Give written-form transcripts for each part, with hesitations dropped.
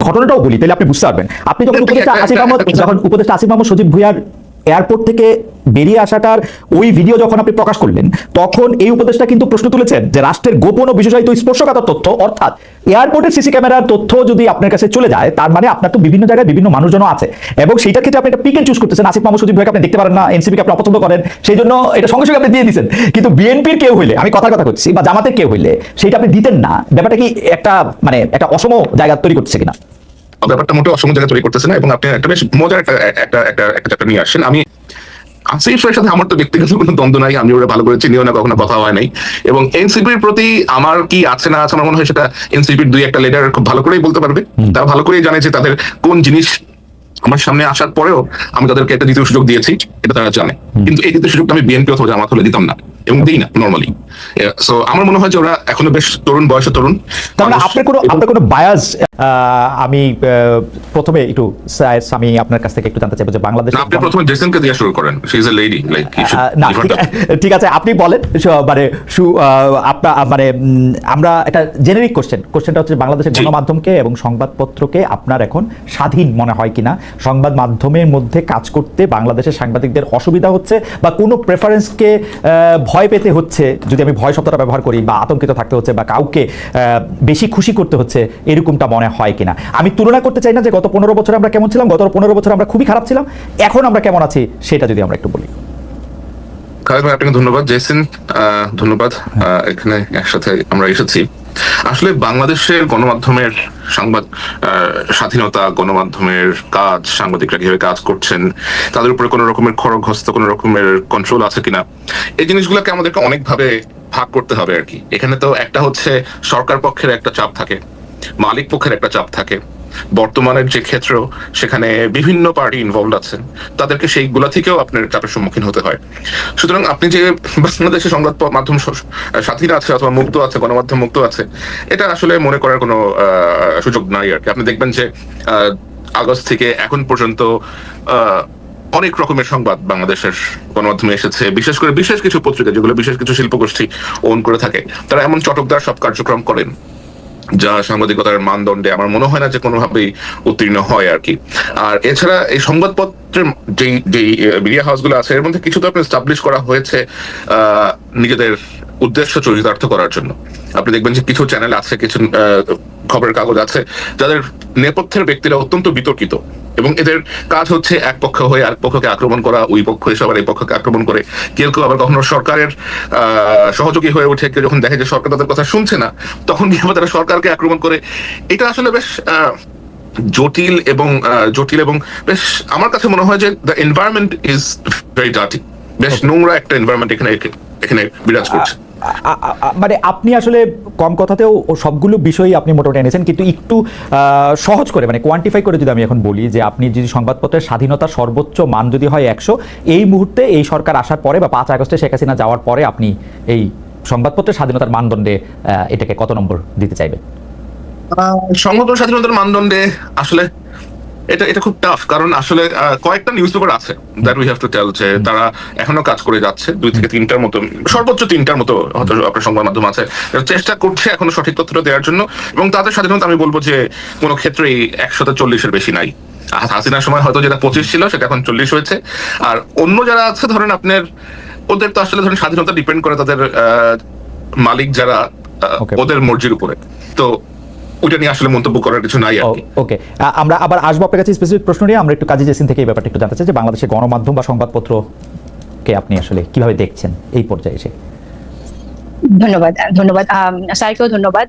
ঘটনাটাও বলি, তাহলে আপনি বুঝতে পারবেন। আপনি যখন উপদেষ্টা আসিফ মাহমুদ সজীব ভুঁইয়ার এয়ারপোর্ট থেকে বেরিয়ে আসাটার ওই ভিডিও যখন আপনি প্রকাশ করলেন, তখন এই উপদেষ্টা কিন্তু প্রশ্ন তুলেছেন যে রাষ্ট্রের গোপন ও বিশেষায়িত স্পর্শকাতর তথ্য, অর্থাৎ এয়ারপোর্টের সিসি ক্যামেরার তথ্য যদি আপনার কাছে চলে যায়, তার মানে আপনার তো বিভিন্ন জায়গায় বিভিন্ন মানুষজন আছে, এবং সেইটার ক্ষেত্রে আপনি একটা পিক এন্ড চুজ করতেছেন। আসিফ মাহমুদ সজীব ভাইকে আপনি দেখতে পারেন না, এনসিপিকে আপনি অপছন্দ করেন, সেই জন্য এটা সঙ্গে সঙ্গে আপনি দিয়ে দিচ্ছেন। কিন্তু বিএনপির কেউ হইলে, আমি কথার কথা করছি, বা জামাতের কেউ হইলে সেটা আপনি দিতেন না। ব্যাপারটা কি একটা মানে একটা অসম জায়গা তৈরি করতেছে কিনা? ব্যাপারটা মোটেও অসম জায়গা তৈরি করতেছে না, এবং আপনি একটা বেশ মজার একটা নিয়ে আসছেন। আমি আসিফের সাথে আমার তো ব্যক্তিগত কোনো দ্বন্দ্ব নাই, আমি ওরা ভালো করে চিনিও না, কখনো কথা হয় নাই। এবং এনসিপির প্রতি আমার কি আছে না আছে, আমার মনে হয় সেটা এনসিপির দুই একটা লিডার খুব ভালো করেই বলতে পারবে। তারা ভালো করেই জানে যে তাদের কোন জিনিস আমার সামনে আসার পরেও আমি তাদেরকে একটা দ্বিতীয় সুযোগ দিয়েছি, এটা তারা জানে। কিন্তু এই দ্বিতীয় সুযোগটা আমি বিএনপি অথবা জামাত হলে দিতাম না, এবং দিই না নর্মালি। সো আমার মনে হয় যে ওরা এখনো বেশ তরুণ, বয়সে তরুন। তার মানে আপনার কোনো বায়াস? আমি প্রথমে একটু আমি আপনার কাছ থেকে একটু জানতে চাইবো যে বাংলাদেশ, আপনি প্রথমে জেসনকে দিয়ে শুরু করেন, she is a lady, like না, ঠিক আছে, আপনি বলেন। মানে আপনার মানে আমরা একটা জেনারিক কোশ্চেনটা হচ্ছে বাংলাদেশের গণমাধ্যমকে এবং সংবাদপত্রকে আপনার এখন স্বাধীন মনে হয় কিনা? সংবাদ মাধ্যমের মধ্যে কাজ করতে বাংলাদেশের সাংবাদিকদের অসুবিধা হচ্ছে, বা কোনো প্রেফারেন্সকে ভয় পেতে হচ্ছে, যদি আমি ভয় শব্দটা ব্যবহার করি, বা আতঙ্কিত থাকতে হচ্ছে, বা কাউকে বেশি খুশি করতে হচ্ছে, এরকমটা মনে হয় কিনা? আমি তুলনা করতে চাই না যে গত 15 বছর আমরা কেমন ছিলাম, গত 15 বছর আমরা খুবই খারাপ ছিলাম, এখন আমরা কেমন আছি সেটা যদি আমরা একটু বলি। খালেদ ভাই, আপনাকে ধন্যবাদ। জেসিন, ধন্যবাদ। এখানে একসাথে আমরা এসেছি। আসলে বাংলাদেশের গণমাধ্যমের সংবাদ স্বাধীনতা, গণমাধ্যমের কাজ, সাংবাদিকরা কিভাবে কাজ করছেন, তাদের উপরে কোনো রকমের খড়গহস্ত, কোনো রকমের কন্ট্রোল আছে কিনা, এই জিনিসগুলোকে আমাদেরকে অনেকভাবে ভাগ করতে হবে আর কি। এখানে তো একটা হচ্ছে সরকার পক্ষের একটা চাপ থাকে, মালিক পক্ষের একটা চাপ থাকে, বর্তমানের যে ক্ষেত্র সেখানে বিভিন্ন পার্টি ইনভলভ আছেন, তাদেরকে সেইগুলা থেকেও আপনার চাপের সম্মুখীন হতে হয়। সুতরাং আপনি যে বাংলাদেশের সংবাদ মাধ্যম স্বাধীন আছে অথবা মুক্ত আছে, গণমাধ্যম মুক্ত আছে, এটা আসলে মনে করার কোনো সুযোগ নাই আর কি। আপনি দেখবেন যে আগস্ট থেকে এখন পর্যন্ত অনেক রকমের সংবাদ বাংলাদেশের গণমাধ্যমে এসেছে, বিশেষ করে বিশেষ কিছু পত্রিকা যেগুলো বিশেষ কিছু শিল্পগোষ্ঠী ওন করে থাকে, তারা এমন চটকদার সব কার্যক্রম করেন যা সাংবাদিকতার মানদণ্ডে আমার মনে হয় না যে কোনোভাবেই উত্তীর্ণ হয় আর কি। আর এছাড়া এই সংবাদপত্রের যেই মিডিয়া হাউসগুলো আছে, এর মধ্যে কিছু তো আপনার এস্টাবলিশ করা হয়েছে নিজেদের উদ্দেশ্য চরিতার্থ করার জন্য। আপনি দেখবেন যে কিছু চ্যানেল আছে, কিছু খবরের কাগজ আছে যাদের নেপথ্যের ব্যক্তিরা অত্যন্ত বিতর্কিত, এবং এদের কাজ হচ্ছে এক পক্ষ হয়ে আরেক পক্ষকে আক্রমণ করা, ওই পক্ষ এসে আবার এই পক্ষকে আক্রমণ করে। কেউ কেউ আবার কখনো সরকারের সহযোগী হয়ে ওঠে, কেউ যখন দেখে যে সরকার তাদের কথা শুনছে না, তখন গিয়ে আবার তারা সরকারকে আক্রমণ করে। এটা আসলে বেশ জটিল এবং বেশ আমার কাছে মনে হয় যে the environment is very dirty, বেশ নোংরা একটা এনভায়রনমেন্ট এখানে বিরাজ করছে। মানে আপনি আসলে কম কথাতেও সবগুলো বিষয়ই আপনি মোটামুটি এনেছেন, কিন্তু একটু সহজ করে মানে কোয়ান্টিফাই করে যদি আমি এখন বলি যে আপনি যদি সংবাদপত্রের স্বাধীনতার সর্বোচ্চ মান যদি হয় 100, এই মুহূর্তে এই সরকার আসার পরে বা 5 আগস্টে শেখ হাসিনা যাওয়ার পরে আপনি এই সংবাদপত্রের স্বাধীনতার মানদণ্ডে এটাকে কত নম্বর দিতে চাইবেন? সংবাদ স্বাধীনতার মানদণ্ডে আসলে এটা খুব টাফ, কারণ আসলে কয়েকটা নিউজ পেপার আছে that we have to tell যে তারা এখনো কাজ করে যাচ্ছে, 2 থেকে 3টার মতো, সর্বোচ্চ 3টার মতো হয়তো আপনার সংবাদ মাধ্যম আছে, চেষ্টা করছে এখনো সঠিক তথ্যটা দেওয়ার জন্য, এবং তাদের স্বাধীনতা আমি বলবো যে কোনো ক্ষেত্রেই 140-এর বেশি নাই। হাসিনার সময় হয়তো যেটা 25 ছিল সেটা এখন 40 হয়েছে। আর অন্য যারা আছে ধরেন আপনার, ওদের তো আসলে ধরেন স্বাধীনতা ডিপেন্ড করে তাদের মালিক যারা, ওদের মর্জির উপরে। তো ওটা নিয়ে আসলে মন্তব্য করার কিছু নাই আর কি। ওকে, আমরা আবার আসবো আপনার কাছে স্পেসিফিক প্রশ্ন নিয়ে। আমরা একটু কাজী জেসিন থেকে এই ব্যাপারটা একটু জানতে চাই যে বাংলাদেশের গণমাধ্যম বা সংবাদপত্রকে আপনি আসলে কিভাবে দেখছেন এই পর্যায়ে এসে। ধন্যবাদ স্যারকেও ধন্যবাদ।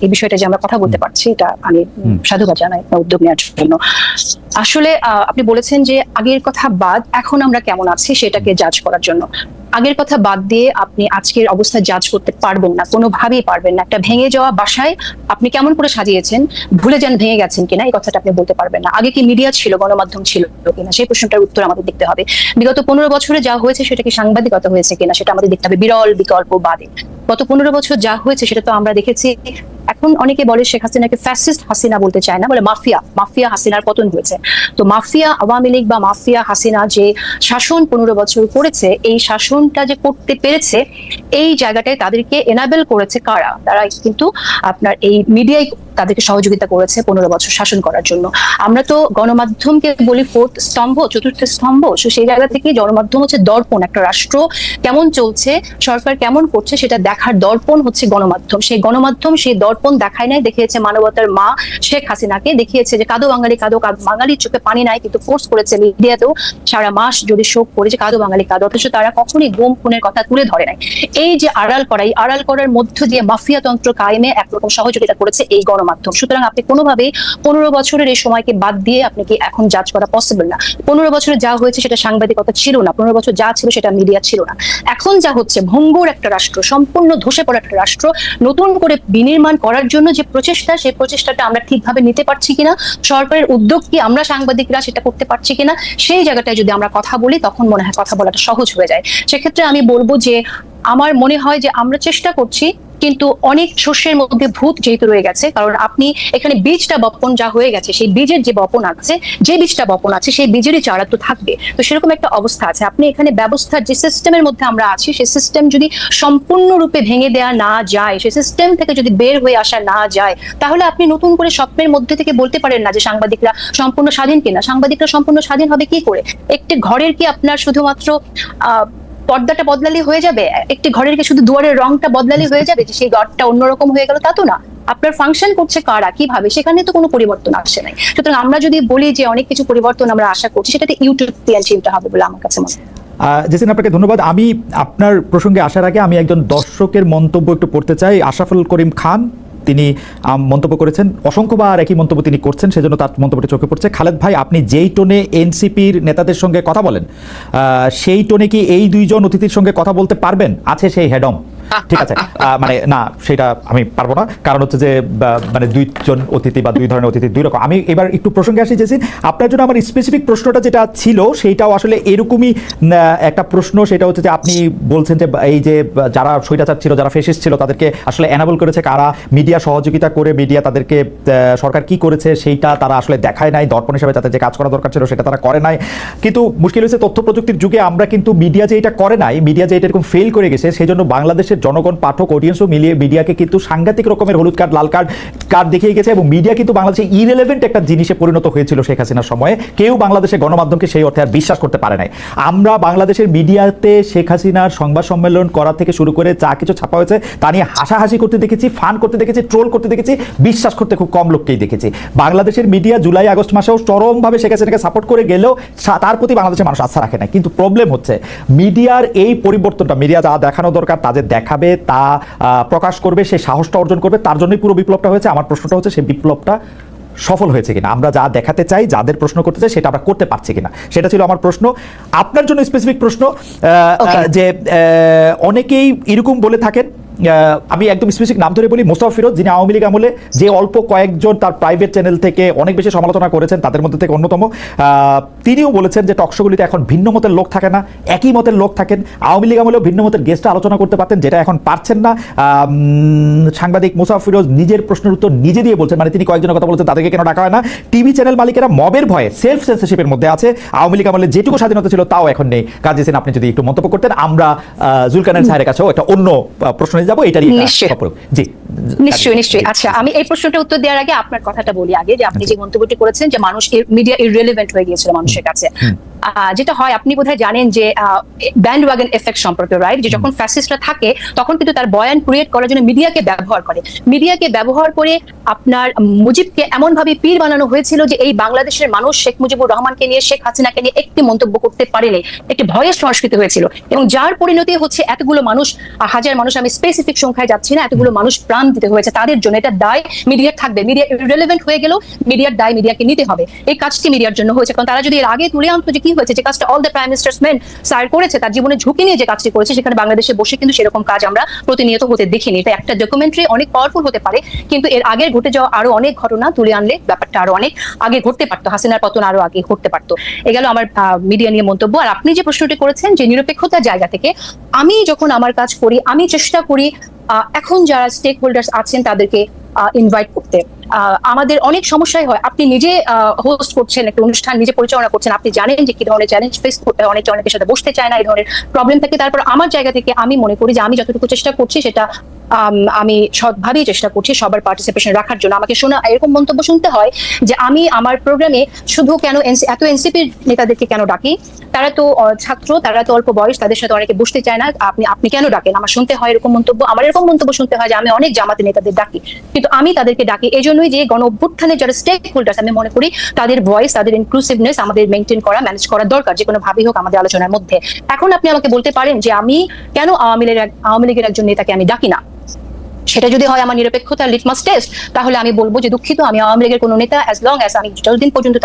এই বিষয়টা যে আমরা কথা বলতে পারছি, এটা আমি সাধুবাদ জানাই উদ্যোগ নেওয়ার জন্য। আসলে আপনি বলেছেন যে আগের কথা বাদ এখন আমরা কেমন আছি সেটাকে জাজ করার জন্য। আগের কথা বাদ দিয়ে আপনি আজকের অবস্থা জাজ করতে পারবেন না, কোনোভাবেই পারবেন না। একটা ভেঙে যাওয়া বাসায় আপনি কেমন করে সাজিয়েছেন, ভুলে যান ভেঙে গেছেন কিনা, এই কথাটা আপনি বলতে পারবেন না। আগে কি মিডিয়া ছিল, গণমাধ্যম ছিল কিনা, সেই প্রশ্নটার উত্তর আমাদের দেখতে হবে। বিগত 15 বছরে যা হয়েছে সেটা কি সাংবাদিকতা হয়েছে কিনা সেটা আমাদের দেখতে হবে বিরল বিকল্প বাদে। গত 15 বছর যা হয়েছে সেটা তো আমরা দেখেছি। এখন অনেকে বলে শেখ হাসিনাকে ফ্যাসিস্ট হাসিনা বলতে চায় না, বলে মাফিয়া হাসিনার পতন হয়েছে। তো মাফিয়া আওয়ামী লীগ বা মাফিয়া হাসিনা যে শাসন 15 বছর করেছে, এই শাসনটা যে করতে পেরেছে, এই জায়গাটায় তাদেরকে এনাবেল করেছে কারা? তারা কিন্তু আপনার এই মিডিয়ায় তাদেরকে সহযোগিতা করেছে 15 বছর শাসন করার জন্য। আমরা তো গণমাধ্যমকে বলি ফোর্থ স্তম্ভ, চতুর্থ স্তম্ভ। সেই জায়গা থেকে গণমাধ্যম হচ্ছে দর্পণ, একটা রাষ্ট্র কেমন চলছে, সরকার কেমন করছে সেটা দেখার দর্পণ হচ্ছে গণমাধ্যম। সেই গণমাধ্যম সেই দর্পণ দেখায় নাই, দেখিয়েছে মানবতার মা শেখ হাসিনাকে, দেখিয়েছে যে কাঁদো বাঙালি কাঁদো, বাঙালির চোখে পানি নাই, কিন্তু ফোর্স করেছে মিডিয়াতেও সারা মাস যদি শোক করে যে কাঁদো বাঙালি কাঁদো, অথচ তারা কখনই গুম খুনের কথা তুলে ধরে নাই। এই যে আড়াল করা, এই আড়াল করার মধ্য দিয়ে মাফিয়া তন্ত্র কায়েমে একরকম সহযোগিতা করেছে এই গণমাধ্যম। সুতরাং আপনি কোনোভাবেই 15 বছরের এই সময়কে বাদ দিয়ে আপনি কি এখন জাজ করা পসিবল না। 15 বছরে যা হয়েছে সেটা সাংবাদিকতা ছিল না, 15 বছর যা ছিল সেটা মিডিয়া ছিল না। এখন যা হচ্ছে ভঙ্গুর একটা রাষ্ট্র, সম্পূর্ণ ধসে পড়া একটা রাষ্ট্র নতুন করে বিনির্মাণ করার জন্য যে প্রচেষ্টা, সেই প্রচেষ্টাটা আমরা ঠিকভাবে নিতে পারছি কিনা, সরকারের উদ্যোগ কি আমরা সাংবাদিকরা সেটা করতে পারছি কিনা, সেই জায়গাটায় যদি আমরা কথা বলি তখন মনে হয় কথা বলাটা সহজ হয়ে যায়। সেক্ষেত্রে আমি বলবো যে আমার মনে হয় যে আমরা চেষ্টা করছি, কিন্তু অনেক শস্যের মধ্যে ভূত যেহেতু রয়ে গেছে, কারণ আপনি এখানে বীজটা বপন যা হয়ে গেছে, সেই বীজের যে বপন আছে, যে বীজটা বপন আছে সেই বীজেরই চারা তো থাকবে। তো সেরকম একটা অবস্থা আছে। আপনি এখানে ব্যবস্থার যে সিস্টেমের মধ্যে আমরা আছি, সেই সিস্টেম যদি সম্পূর্ণরূপে ভেঙে দেওয়া না যায়, সেই সিস্টেম থেকে যদি বের হয়ে আসা না যায়, তাহলে আপনি নতুন করে স্বপ্নের মধ্যে থেকে বলতে পারেন না যে সাংবাদিকরা সম্পূর্ণ স্বাধীন কিনা। সাংবাদিকরা সম্পূর্ণ স্বাধীন হবে কি করে? একটি ঘরের কি আপনার শুধুমাত্র পর্দাটা বদলালে হয়ে যাবে? একটি ঘরের কি শুধু দুয়ারের রংটা বদলালে হয়ে যাবে যে সেই ঘরটা অন্যরকম হয়ে গেল? তা তো না। আপনার ফাংশন করছে কারা, কিভাবে, সেখানে তো কোনো পরিবর্তন আসে নাই। সুতরাং আমরা যদি বলি যে অনেক কিছু পরিবর্তন আমরা আশা করছি, সেটাতে ইউটোপিয়ান চিন্তা হবে বলে আমার কাছে মনে হয়। জেসিন, আপনাকে ধন্যবাদ। আমি আপনার প্রসঙ্গে আসার আগে আমি একজন দর্শকের মন্তব্য একটু পড়তে চাই। আশরাফুল করিম খান তিনি মন্তব্য করেছেন, অসংখ্যবার একই মন্তব্য তিনি করছেন, সেজন্য তার মন্তব্যটি চোখে পড়ছে। খালেদ ভাই, আপনি যেই টোনে এনসিপির নেতাদের সঙ্গে কথা বলেন, সেই টোনে কি এই দুইজন অতিথির সঙ্গে কথা বলতে পারবেন? আছে সেই হেডম? ঠিক আছে, মানে না, সেটা আমি পারবো না, কারণ হচ্ছে যে মানে দুইজন অতিথি বা দুই ধরনের অতিথি দুই রকম। আমি এবার একটু প্রসঙ্গে আসি জেসিন, আপনার জন্য আমার স্পেসিফিক প্রশ্নটা যেটা ছিল সেইটাও আসলে এরকমই একটা প্রশ্ন। সেটা হচ্ছে যে আপনি বলছেন যে এই যে যারা স্বৈরাচার ছিল, যারা ফেসিস্ট ছিল, তাদেরকে আসলে এনাবল করেছে কারা? মিডিয়া সহযোগিতা করে, মিডিয়া তাদেরকে, সরকার কি করেছে সেইটা তারা আসলে দেখায় নাই, দর্পণ হিসেবে তাদের যে কাজ করা দরকার ছিল সেটা তারা করে নাই। কিন্তু মুশকিল হয়েছে তথ্য প্রযুক্তির যুগে আমরা কিন্তু মিডিয়া যে এটা করে নাই, মিডিয়া যে এটা এরকম ফেল করে গেছে, সেই জন্য বাংলাদেশের জনগণ, পাঠক, অডিয়েন্সও মিলিয়ে মিডিয়াকে কিন্তু সাংঘাতিক রকমের হলুদ কার্ড, লাল কার্ড দেখিয়ে গেছে, এবং মিডিয়া কিন্তু বাংলাদেশে ইরেলেভেন্ট একটা জিনিসে পরিণত হয়েছিল শেখ হাসিনার সময়ে। কেউ বাংলাদেশে গণমাধ্যমকে সেই অর্থে আর বিশ্বাস করতে পারে নাই। আমরা বাংলাদেশের মিডিয়াতে শেখ হাসিনার সংবাদ সম্মেলন করা থেকে শুরু করে যা কিছু ছাপা হয়েছে তা নিয়ে হাসাহাসি করতে দেখেছি, ফান করতে দেখেছি, ট্রোল করতে দেখেছি, বিশ্বাস করতে খুব কম লোককেই দেখেছি। বাংলাদেশের মিডিয়া জুলাই আগস্ট মাসেও চরমভাবে শেখ হাসিনাকে সাপোর্ট করে গেলেও তার প্রতি বাংলাদেশের মানুষ আস্থা রাখে না। কিন্তু প্রবলেম হচ্ছে মিডিয়ার এই পরিবর্তনটা, মিডিয়া যা দেখানো দরকার তা যে দেখাবে, তা প্রকাশ করবে, সেই সাহসটা অর্জন করবে, তার জন্যই পুরো বিপ্লবটা হয়েছে। আমার প্রশ্নটা হচ্ছে সেই বিপ্লবটা সফল হয়েছে কিনা, আমরা যা দেখাতে চাই, যাদের প্রশ্ন করতে চাই সেটা আমরা করতে পারছি কিনা, সেটা ছিল আমার প্রশ্ন। আপনার জন্য স্পেসিফিক প্রশ্ন যে অনেকেই এরকম বলে থাকেন, আমি একদম স্পেসিফিক নাম ধরে বলি, মোস্তফা ফিরোজ, যিনি আওয়ামী লীগ আমলে যে অল্প কয়েকজন তার প্রাইভেট চ্যানেল থেকে অনেক বেশি সমালোচনা করেছেন, তাদের মধ্যে থেকে অন্যতম। তিনিও বলেছেন যে টকশোগুলিতে এখন ভিন্ন মতের লোক থাকে না, একই মতের লোক থাকেন। আওয়ামী লীগ আমলেও ভিন্ন মতের গেস্টরা আলোচনা করতে পারতেন, যেটা এখন পারছেন না। সাংবাদিক মোস্তফা ফিরোজ নিজের প্রশ্নের উত্তর নিজে দিয়ে বলছেন, মানে তিনি কয়েকজনের কথা বলছেন তাদেরকে কেন ডাকা হয় না। টিভি চ্যানেল মালিকেরা মবের ভয়ে সেলফ সেন্সরশিপের মধ্যে আছে। আওয়ামী লীগ আমলে যেটুকু স্বাধীনতা ছিল তাও এখন নেই। কাজী হোসেন, আপনি যদি একটু মন্তব্য করতেন, আমরা জুলকারনাইন সাহেবের কাছেও একটা অন্য প্রশ্ন নিয়ে যাবো, এটারই নিশ্চয়ই। আচ্ছা, আমি এই প্রশ্নটা উত্তর দেওয়ার আগে আপনার কথাটা বলি আগে, যে আপনি যে মন্তব্যটি করেছেন যে মানুষ মিডিয়া ইররিলেভেন্ট হয়ে গিয়েছিল মানুষের কাছে। যেটা হয়, আপনি বোধহয় জানেন যে ব্যান্ড ওয়াগন এফেক্ট সম্পর্কে, রাইট? যে যখন ফ্যাসিস্টরা থাকে তখন কিন্তু তার বয়ান ক্রিয়েট করার জন্য মিডিয়াকে ব্যবহার করে। মিডিয়াকে ব্যবহার করে আপনার মুজিবকে এমন ভাবে পীর বানানো হয়েছিল যে এই বাংলাদেশের মানুষ শেখ মুজিবুর রহমানকে নিয়ে, শেখ হাসিনাকে নিয়ে একটি মন্তব্য করতে পারেনি। একটি ভয়ের সংস্কৃতি হয়েছিল, এবং যার পরিণতি হচ্ছে এতগুলো মানুষ, হাজার মানুষ, আমি স্পেসিফিক সংখ্যায় যাচ্ছি না, এতগুলো মানুষ প্রাণ দিতে হয়েছে তাদের জন্য। এটা দায় মিডিয়ার থাকবে। মিডিয়া ইররিলেভেন্ট হয়ে গেল, মিডিয়ার দায় মিডিয়াকে নিতে হবে। এই কাজটি মিডিয়ার জন্য হয়েছে, কারণ তারা যদি এর আগে তুলে আনতো যে কি হয়েছে, যে কাজটা all the prime ministers main sir করেছে, তার জীবনে ঝুঁকি নিয়ে যে কাজটি করেছে, সেখানে বাংলাদেশে বসে কিন্তু সেরকম কাজ আমরা প্রতিনিয়ত হতে দেখিনি। এটা একটা ডকুমেন্টারি অনেক পাওয়ারফুল হতে পারে, কিন্তু এর আগে ঘটে যাওয়া আরো অনেক ঘটনা তুলে আনলে ব্যাপারটা আরো অনেক আগে ঘটতে পারতো, হাসিনার পতন আরো আগে ঘটতে পারতো। এ গেল আমার মিডিয়া নিয়ে মন্তব্য। আর আপনি যে প্রশ্নটি করেছেন যে নিরপেক্ষতার জায়গা থেকে, আমি যখন আমার কাজ করি, আমি চেষ্টা করি এখন যারা স্টেক হোল্ডার্স আছেন তাদেরকে ইনভাইট করতে। আমাদের অনেক সমস্যাই হয়, আপনি নিজে হোস্ট করছেন একটা অনুষ্ঠান, নিজে পরিচালনা করছেন, আপনি জানেন যে কি ধরনের চ্যালেঞ্জ ফেস করতে হয়, অনেকের সাথে বসতে চায় না, এই ধরনের প্রবলেম থাকে। তারপর আমার জায়গা থেকে আমি মনে করি যে আমি যতটুকু চেষ্টা করছি সেটা আমি সৎভাবেই চেষ্টা করছি সবার পার্টিসিপেশন রাখার জন্য। আমাকে শোনা এরকম মন্তব্য শুনতে হয় যে আমি আমার প্রোগ্রামে শুধু কেন এত এনসিপির নেতাদেরকে কেন ডাকি, তারা তো ছাত্র, তারা তো অল্প বয়স, তাদের সাথে অনেকে বসতে চায় না, আপনি কেন ডাকেন? আমার শুনতে হয় এরকম মন্তব্য। আমার এরকম মন্তব্য শুনতে হয় যে আমি অনেক জামাতে নেতাদের ডাকি, কিন্তু আমি তাদেরকে ডাকি এই জন্যই যে গণ অভ্যুত্থানের যারা স্টেক হোল্ডার্স, আমি মনে করি তাদের ভয়েস, তাদের ইনক্লুসিভনেস আমাদের মেনটেন করা, ম্যানেজ করা দরকার, যে কোনো ভাবেই হোক আমাদের আলোচনার মধ্যে। এখন আপনি আমাকে বলতে পারেন যে আমি কেন আওয়ামী লীগের একজন নেতাকে আমি ডাকি না, সেটা যদি হয় আমার নিরপেক্ষতার লিটমাস টেস্ট, তাহলে আমি বলবো যে দুঃখিত, আমি আওয়ামী লীগের কোনো নেতা অ্যাজ লং অ্যাজ আমি যতদিন পর্যন্ত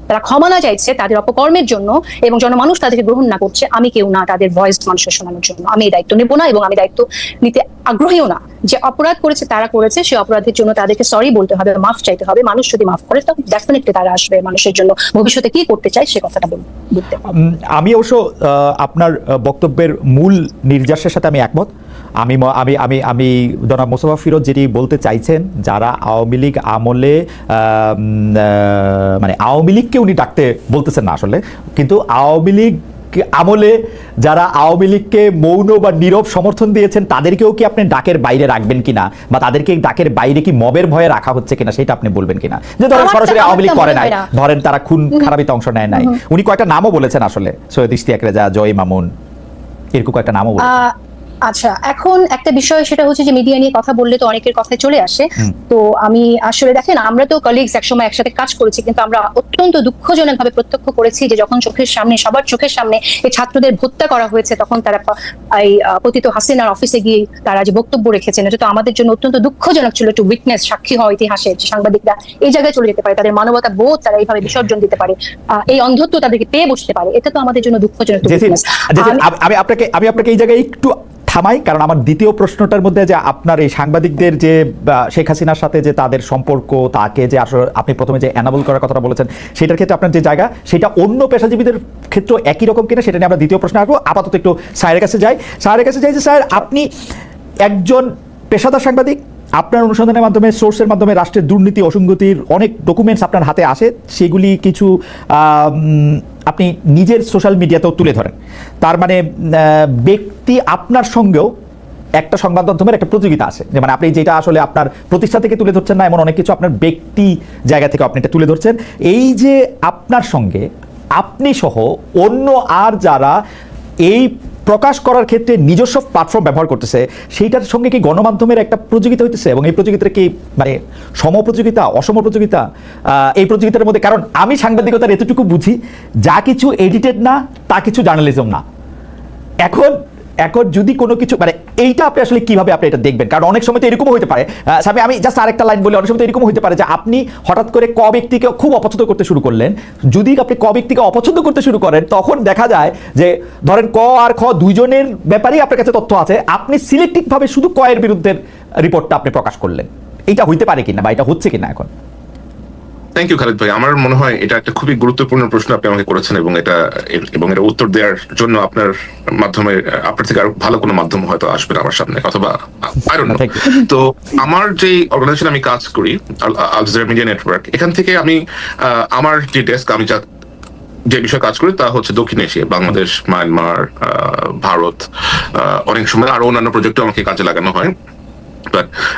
তারা ক্ষমা না চাইছে তাদের অপকর্মের জন্য এবং জনমানুষ তাদেরকে গ্রহণ না করছে, আমি কেউ না তাদের ভয়েস মানুষের শোনানোর জন্য। আমি এই দায়িত্ব নেব না এবং আমি দায়িত্ব নিতে আগ্রহীও না। যে অপরাধ করেছে তারা করেছে, সেই অপরাধের জন্য তাদেরকে সরি বলতে হবে, মাফ চাইতে হবে। মানুষ যদি মাফ করে তখন ডেফিনেটলি তারা আসবে মানুষের জন্য ভবিষ্যতে কি করতে চায় সে কথাটা বলতে। আমি অবশ্য আপনার বক্তব্যের মূল নির্যাসের সাথে আমি একমত। আমি আমি আমি আমি জনাব মোস্তফা ফিরোজ যেটি বলতে চাইছেন, যারা আওয়ামী লীগ আমলে মানে আওয়ামী লীগকে উনি ডাকতে বলতেছেন না আসলে, কিন্তু আওয়ামী লীগ আমলে যারা আওয়ামী লীগকে মৌন বা নীরব সমর্থন দিয়েছেন তাদেরকেও কি আপনি ডাকের বাইরে রাখবেন কিনা, বা তাদেরকে ডাকের বাইরে কি মবের ভয়ে রাখা হচ্ছে কিনা সেটা আপনি বলবেন কিনা? যে ধরেন সরাসরি আওয়ামী লীগ করে নাই, ধরেন তারা খুন খারাপিতে অংশ নেয় নাই, উনি কয়েকটা নামও বলেছেন আসলে, সৈয়দ ইশতিয়াক রেজা, জয় মামুন, এরকম কয়েকটা নামও বলেছেন। আচ্ছা, এখন একটা বিষয় সেটা হচ্ছে যে মিডিয়া নিয়ে কথা বললে তো অনেকের কথায় চলে আসে। তো আমি আসলে দেখেন, আমরা তো কলিগস একসময় একসাথে কাজ করেছি, কিন্তু আমরা অত্যন্ত দুঃখজনক ভাবে প্রত্যক্ষ করেছি যে যখন চোখের সামনে, সবার চোখের সামনে এই ছাত্রদের হত্যা করা হয়েছে, তখন তারা এই পতিত হাসিনার অফিসে গিয়ে তারা যে বক্তব্য রেখেছেন, এটা তো আমাদের জন্য অত্যন্ত দুঃখজনক ছিল। একটু উইটনেস, সাক্ষী হওয়া ইতিহাসে, যে সাংবাদিকরা এই জায়গায় চলে যেতে পারে, তাদের মানবতা বোধ তারা এইভাবে বিসর্জন দিতে পারে, এই অন্ধত্ব তাদেরকে পেয়ে বসতে পারে, এটা তো আমাদের জন্য দুঃখজনক। আমি আপনাকে এই জায়গায় একটু থামাই, কারণ আমার দ্বিতীয় প্রশ্নটার মধ্যে যে আপনার এই সাংবাদিকদের যে শেখ হাসিনার সাথে যে তাদের সম্পর্ক, তাকে যে আসলে আপনি প্রথমে যে অ্যানাবল করার কথাটা বলেছেন, সেটার ক্ষেত্রে আপনার যে জায়গা, সেটা অন্য পেশাজীবীদের ক্ষেত্রে একই রকম কিনা সেটা নিয়ে আমরা দ্বিতীয় প্রশ্ন আসবো। আপাতত একটু স্যারের কাছে যাই। যে স্যার, আপনি একজন পেশাদার সাংবাদিক, আপনার অনুসন্ধানের মাধ্যমে, সোর্সের মাধ্যমে রাষ্ট্রের দুর্নীতি, অসঙ্গতির অনেক ডকুমেন্টস আপনার হাতে আসে, সেগুলি কিছু আপনি নিজের সোশ্যাল মিডিয়াতেও তুলে ধরেন। তার মানে ব্যক্তি আপনার সঙ্গেও একটা সংবাদ মাধ্যমের একটা প্রতিযোগিতা আছে, যে মানে আপনি যেটা আসলে আপনার প্রতিষ্ঠা থেকে তুলে ধরছেন না, এমন অনেক কিছু আপনার ব্যক্তি জায়গা থেকে আপনি এটা তুলে ধরছেন। এই যে আপনার সঙ্গে আপনি সহ অন্য আর যারা এই প্রকাশ করার ক্ষেত্রে নিজস্ব প্ল্যাটফর্ম ব্যবহার করতেছে, সেইটার সঙ্গে কি গণমাধ্যমের একটা প্রতিযোগিতা হইতেছে? এবং এই প্রতিযোগিতার কি মানে সম প্রতিযোগিতা, অসম প্রতিযোগিতা এই প্রতিযোগিতার মধ্যে? কারণ আমি সাংবাদিকতার এতটুকু বুঝি, যা কিছু এডিটেড না তা কিছু জার্নালিজম না। এখন যদি কোনো কিছু মানে এইটা আপনি আসলে কিভাবে আপনি এটা দেখবেন? কারণ অনেক সময় তো এরকমও হতে পারে, আমি জাস্ট আরেকটা লাইন বলি, অনেক সময় তো এরকম হতে পারে যে আপনি হঠাৎ করে ক ব্যক্তিকে খুব অপছন্দ করতে শুরু করলেন। যদি আপনি ক ব্যক্তিকে অপছন্দ করতে শুরু করেন, তখন দেখা যায় যে ধরেন ক আর খ দুইজনের ব্যাপারেই আপনার কাছে তথ্য আছে, আপনি সিলেক্টিভভাবে শুধু ক এর বিরুদ্ধে রিপোর্টটা আপনি প্রকাশ করলেন। এটা হইতে পারে কিনা বা এটা হচ্ছে কিনা এখন? থ্যাংক ইউ খালিদ ভাই। আমার মনে হয় এটা একটা খুবই গুরুত্বপূর্ণ প্রশ্ন আপনি আমাকে করেছেন, এবং এটা উত্তর দেওয়ার জন্য আপনার থেকে আরো ভালো কোনো মাধ্যম হয়তো আসবে আমার সামনে, অথবা আই ডোন্ট নো। তো আমার যে অর্গানাইজেশন আমি কাজ করি, আল জাজিরা মিডিয়া নেটওয়ার্ক, এখান থেকে আমি আমার যে ডেস্ক, আমি যে বিষয়ে কাজ করি তা হচ্ছে দক্ষিণ এশিয়া, বাংলাদেশ, মায়ানমার, ভারত, অনেক সময় আরো অন্যান্য প্রজেক্টও আমাকে কাজে লাগানো হয়।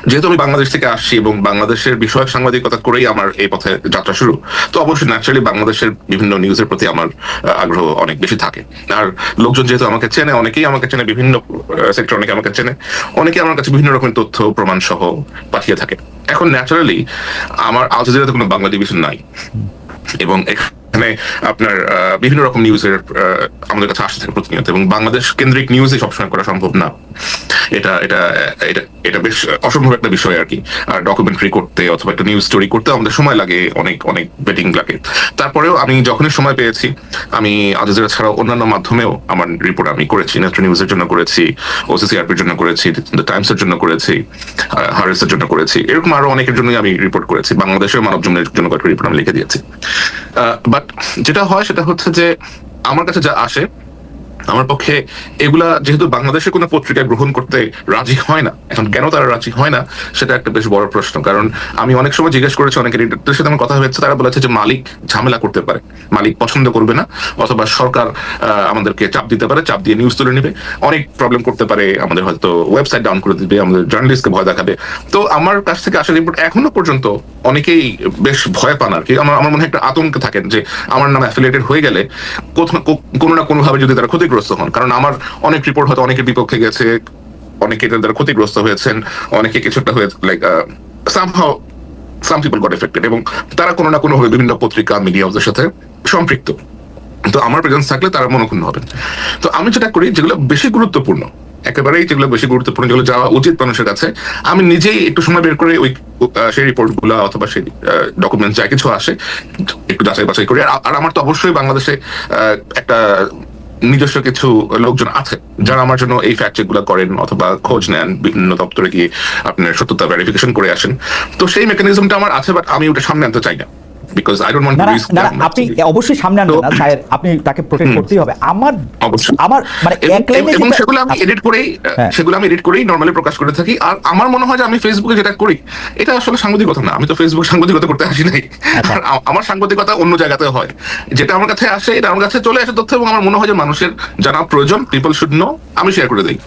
যেহেতু আমি বাংলাদেশ থেকে আসছি এবং বাংলাদেশের বিষয়ক সাংবাদিকতা করেই আমার এই পথে যাত্রা শুরু, তো অবশ্যই ন্যাচারালি বাংলাদেশের বিভিন্ন নিউজের প্রতি আমার আগ্রহ অনেক বেশি থাকে। আর লোকজন যেহেতু আমাকে চেনে, অনেকেই আমাকে চেনে, বিভিন্ন সেক্টর অনেকে আমাকে চেনে, অনেকে আমার কাছে বিভিন্ন রকমের তথ্য প্রমাণ সহ পাঠিয়ে থাকে। এখন ন্যাচারালি আমার আল জাজিরাতে কোনো বাংলা ডিভিশন নাই, এবং এখানে আপনার বিভিন্ন রকম নিউজের আমাদের কাছে আসতে থাকে প্রতিনিয়ত, এবং বাংলাদেশ কেন্দ্রিক নিউজে সবসময় করা সম্ভব না। এটা এটা এটা এটা বেশ অসম্ভব একটা বিষয় আর কি। আর ডকুমেন্টারি করতে অথবা একটা নিউজ স্টোরি করতে আমাদের সময় লাগে, অনেক অনেক বেটিং লাগে। তারপরেও আমি যখনই সময় পেয়েছি, আমি আল জাজিরা ছাড়াও অন্যান্য মাধ্যমেও আমার রিপোর্ট আমি করেছি। নেত্র নিউজের জন্য করেছি, ওসিসিআরপির জন্য করেছি, দ্য টাইমসের জন্য করেছি, হারেসের জন্য করেছি, এরকম আরো অনেকের জন্যই আমি রিপোর্ট করেছি। বাংলাদেশের মানব জমিনের জন্য কয়েকটা রিপোর্ট আমি লিখে দিয়েছি। বাট যেটা হয় সেটা হচ্ছে যে আমার কাছে যা আসে, আমার পক্ষে এগুলা যেহেতু বাংলাদেশের কোনো পত্রিকা গ্রহণ করতে রাজি হয় না, এখন কেন তারা রাজি হয় না সেটা একটা বেশ বড় প্রশ্ন। কারণ আমি অনেক সময় জিজ্ঞেস করেছি অনেক এডিটরদের সাথে আমার কথা হয়েছে, তারা বলেছে যে মালিক ঝামেলা করতে পারে, মালিক পছন্দ করবে না, অথবা সরকার আমাদেরকে চাপ দিতে পারে, চাপ দিয়ে নিউজ তুলে নিবে, অনেক প্রবলেম করতে পারে, আমাদের হয়তো ওয়েবসাইট ডাউন করে দিবে, আমাদের জার্নালিস্টকে ভয় দেখাবে। তো আমার কাছ থেকে আসা রিপোর্ট এখনো পর্যন্ত অনেকেই বেশ ভয় পান আর কি। আমার মনে হয় একটা আতঙ্কে থাকেন যে আমার নামে অ্যাফিলিয়েটেড হয়ে গেলে কোনো না কোনো ভাবে যদি তারা ক্ষতিগ্রস্ত হন। কারণ আমার অনেক রিপোর্ট হয়তো অনেকের বিপক্ষে গেছে, অনেকে তারা ক্ষতিগ্রস্ত হয়েছেন, অনেকে কিছুটা হয়ে like somehow some people goat affected, এবং তারা কোনো না কোনো ভাবে বিভিন্ন পত্রিকা মিডিয়া হাউসের সাথে সম্পৃক্ত। তো আমার প্রেজেন্স থাকলে তারা মনোক্ষুণ্ণ হবেন। তো আমি যেটা করি, যেগুলো বেশি গুরুত্বপূর্ণ, একেবারেই যেগুলো বেশি গুরুত্বপূর্ণ, যেগুলো যাওয়া উচিত মানুষের কাছে, আমি নিজেই একটু সময় বের করে ওই সেই রিপোর্ট গুলা অথবা সেই ডকুমেন্ট যা কিছু আসে একটু যাচাই বাছাই করি। আর আমার তো অবশ্যই বাংলাদেশে একটা নিজস্ব কিছু লোকজন আছে যারা আমার জন্য এই ফ্যাক্ট চেক গুলা করেন অথবা খোঁজ নেন, বিভিন্ন দপ্তরে গিয়ে আপনার সত্যতা ভেরিফিকেশন করে আসেন। তো সেই মেকানিজমটা আমার আছে, বাট আমি ওটা সামনে আনতে চাই না, because I don't want two risk. আপনি অবশ্যই সামনে আনবেন না স্যার, আপনি তাকে প্রোটেক্ট করতেই হবে। আমার মানে এক লাইনে, এবং সেগুলো আমি এডিট করেই নরমালি প্রকাশ করে থাকি। আর আমার মনে হয় যে আমি ফেসবুকে যেটা করি এটা আসলে সাংবাদিকতা না, আমি তো ফেসবুক সাংবাদিকতা করতে আসি নাই। আর আমার সাংবাদিকতা অন্য জায়গাতে হয়, যেটা আমার কাছে আসে এটা আমার কাছে চলে আসে তথ্য, এবং আমার মনে হয় যে মানুষের জানা প্রয়োজন, পিপল শুড নো, আমি শেয়ার করে দিই।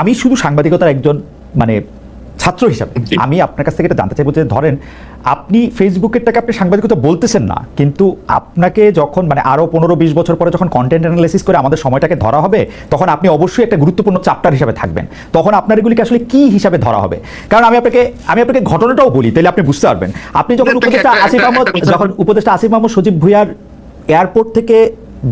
আমি শুধু সাংবাদিকতার একজন মানে ছাত্র হিসাবে আমি আপনার কাছ থেকে এটা জানতে চাইবো যে ধরেন আপনি ফেসবুকেরটাকে আপনি সাংবাদিকতা বলতেছেন না, কিন্তু আপনাকে যখন মানে আরো 15-20 বছর পরে যখন কন্টেন্ট অ্যানালাইসিস করে আমাদের সময়টাকে ধরা হবে, তখন আপনি অবশ্যই একটা গুরুত্বপূর্ণ চ্যাপ্টার হিসাবে থাকবেন। তখন আপনার এগুলিকে আসলে কি হিসাবে ধরা হবে? কারণ আমি আপনাকে ঘটনাটাও বলি, তাহলে আপনি বুঝতে পারবেন। আপনি যখন উপদেষ্টা আসিফ মাহমুদ সজীব ভুঁইয়ার এয়ারপোর্ট থেকে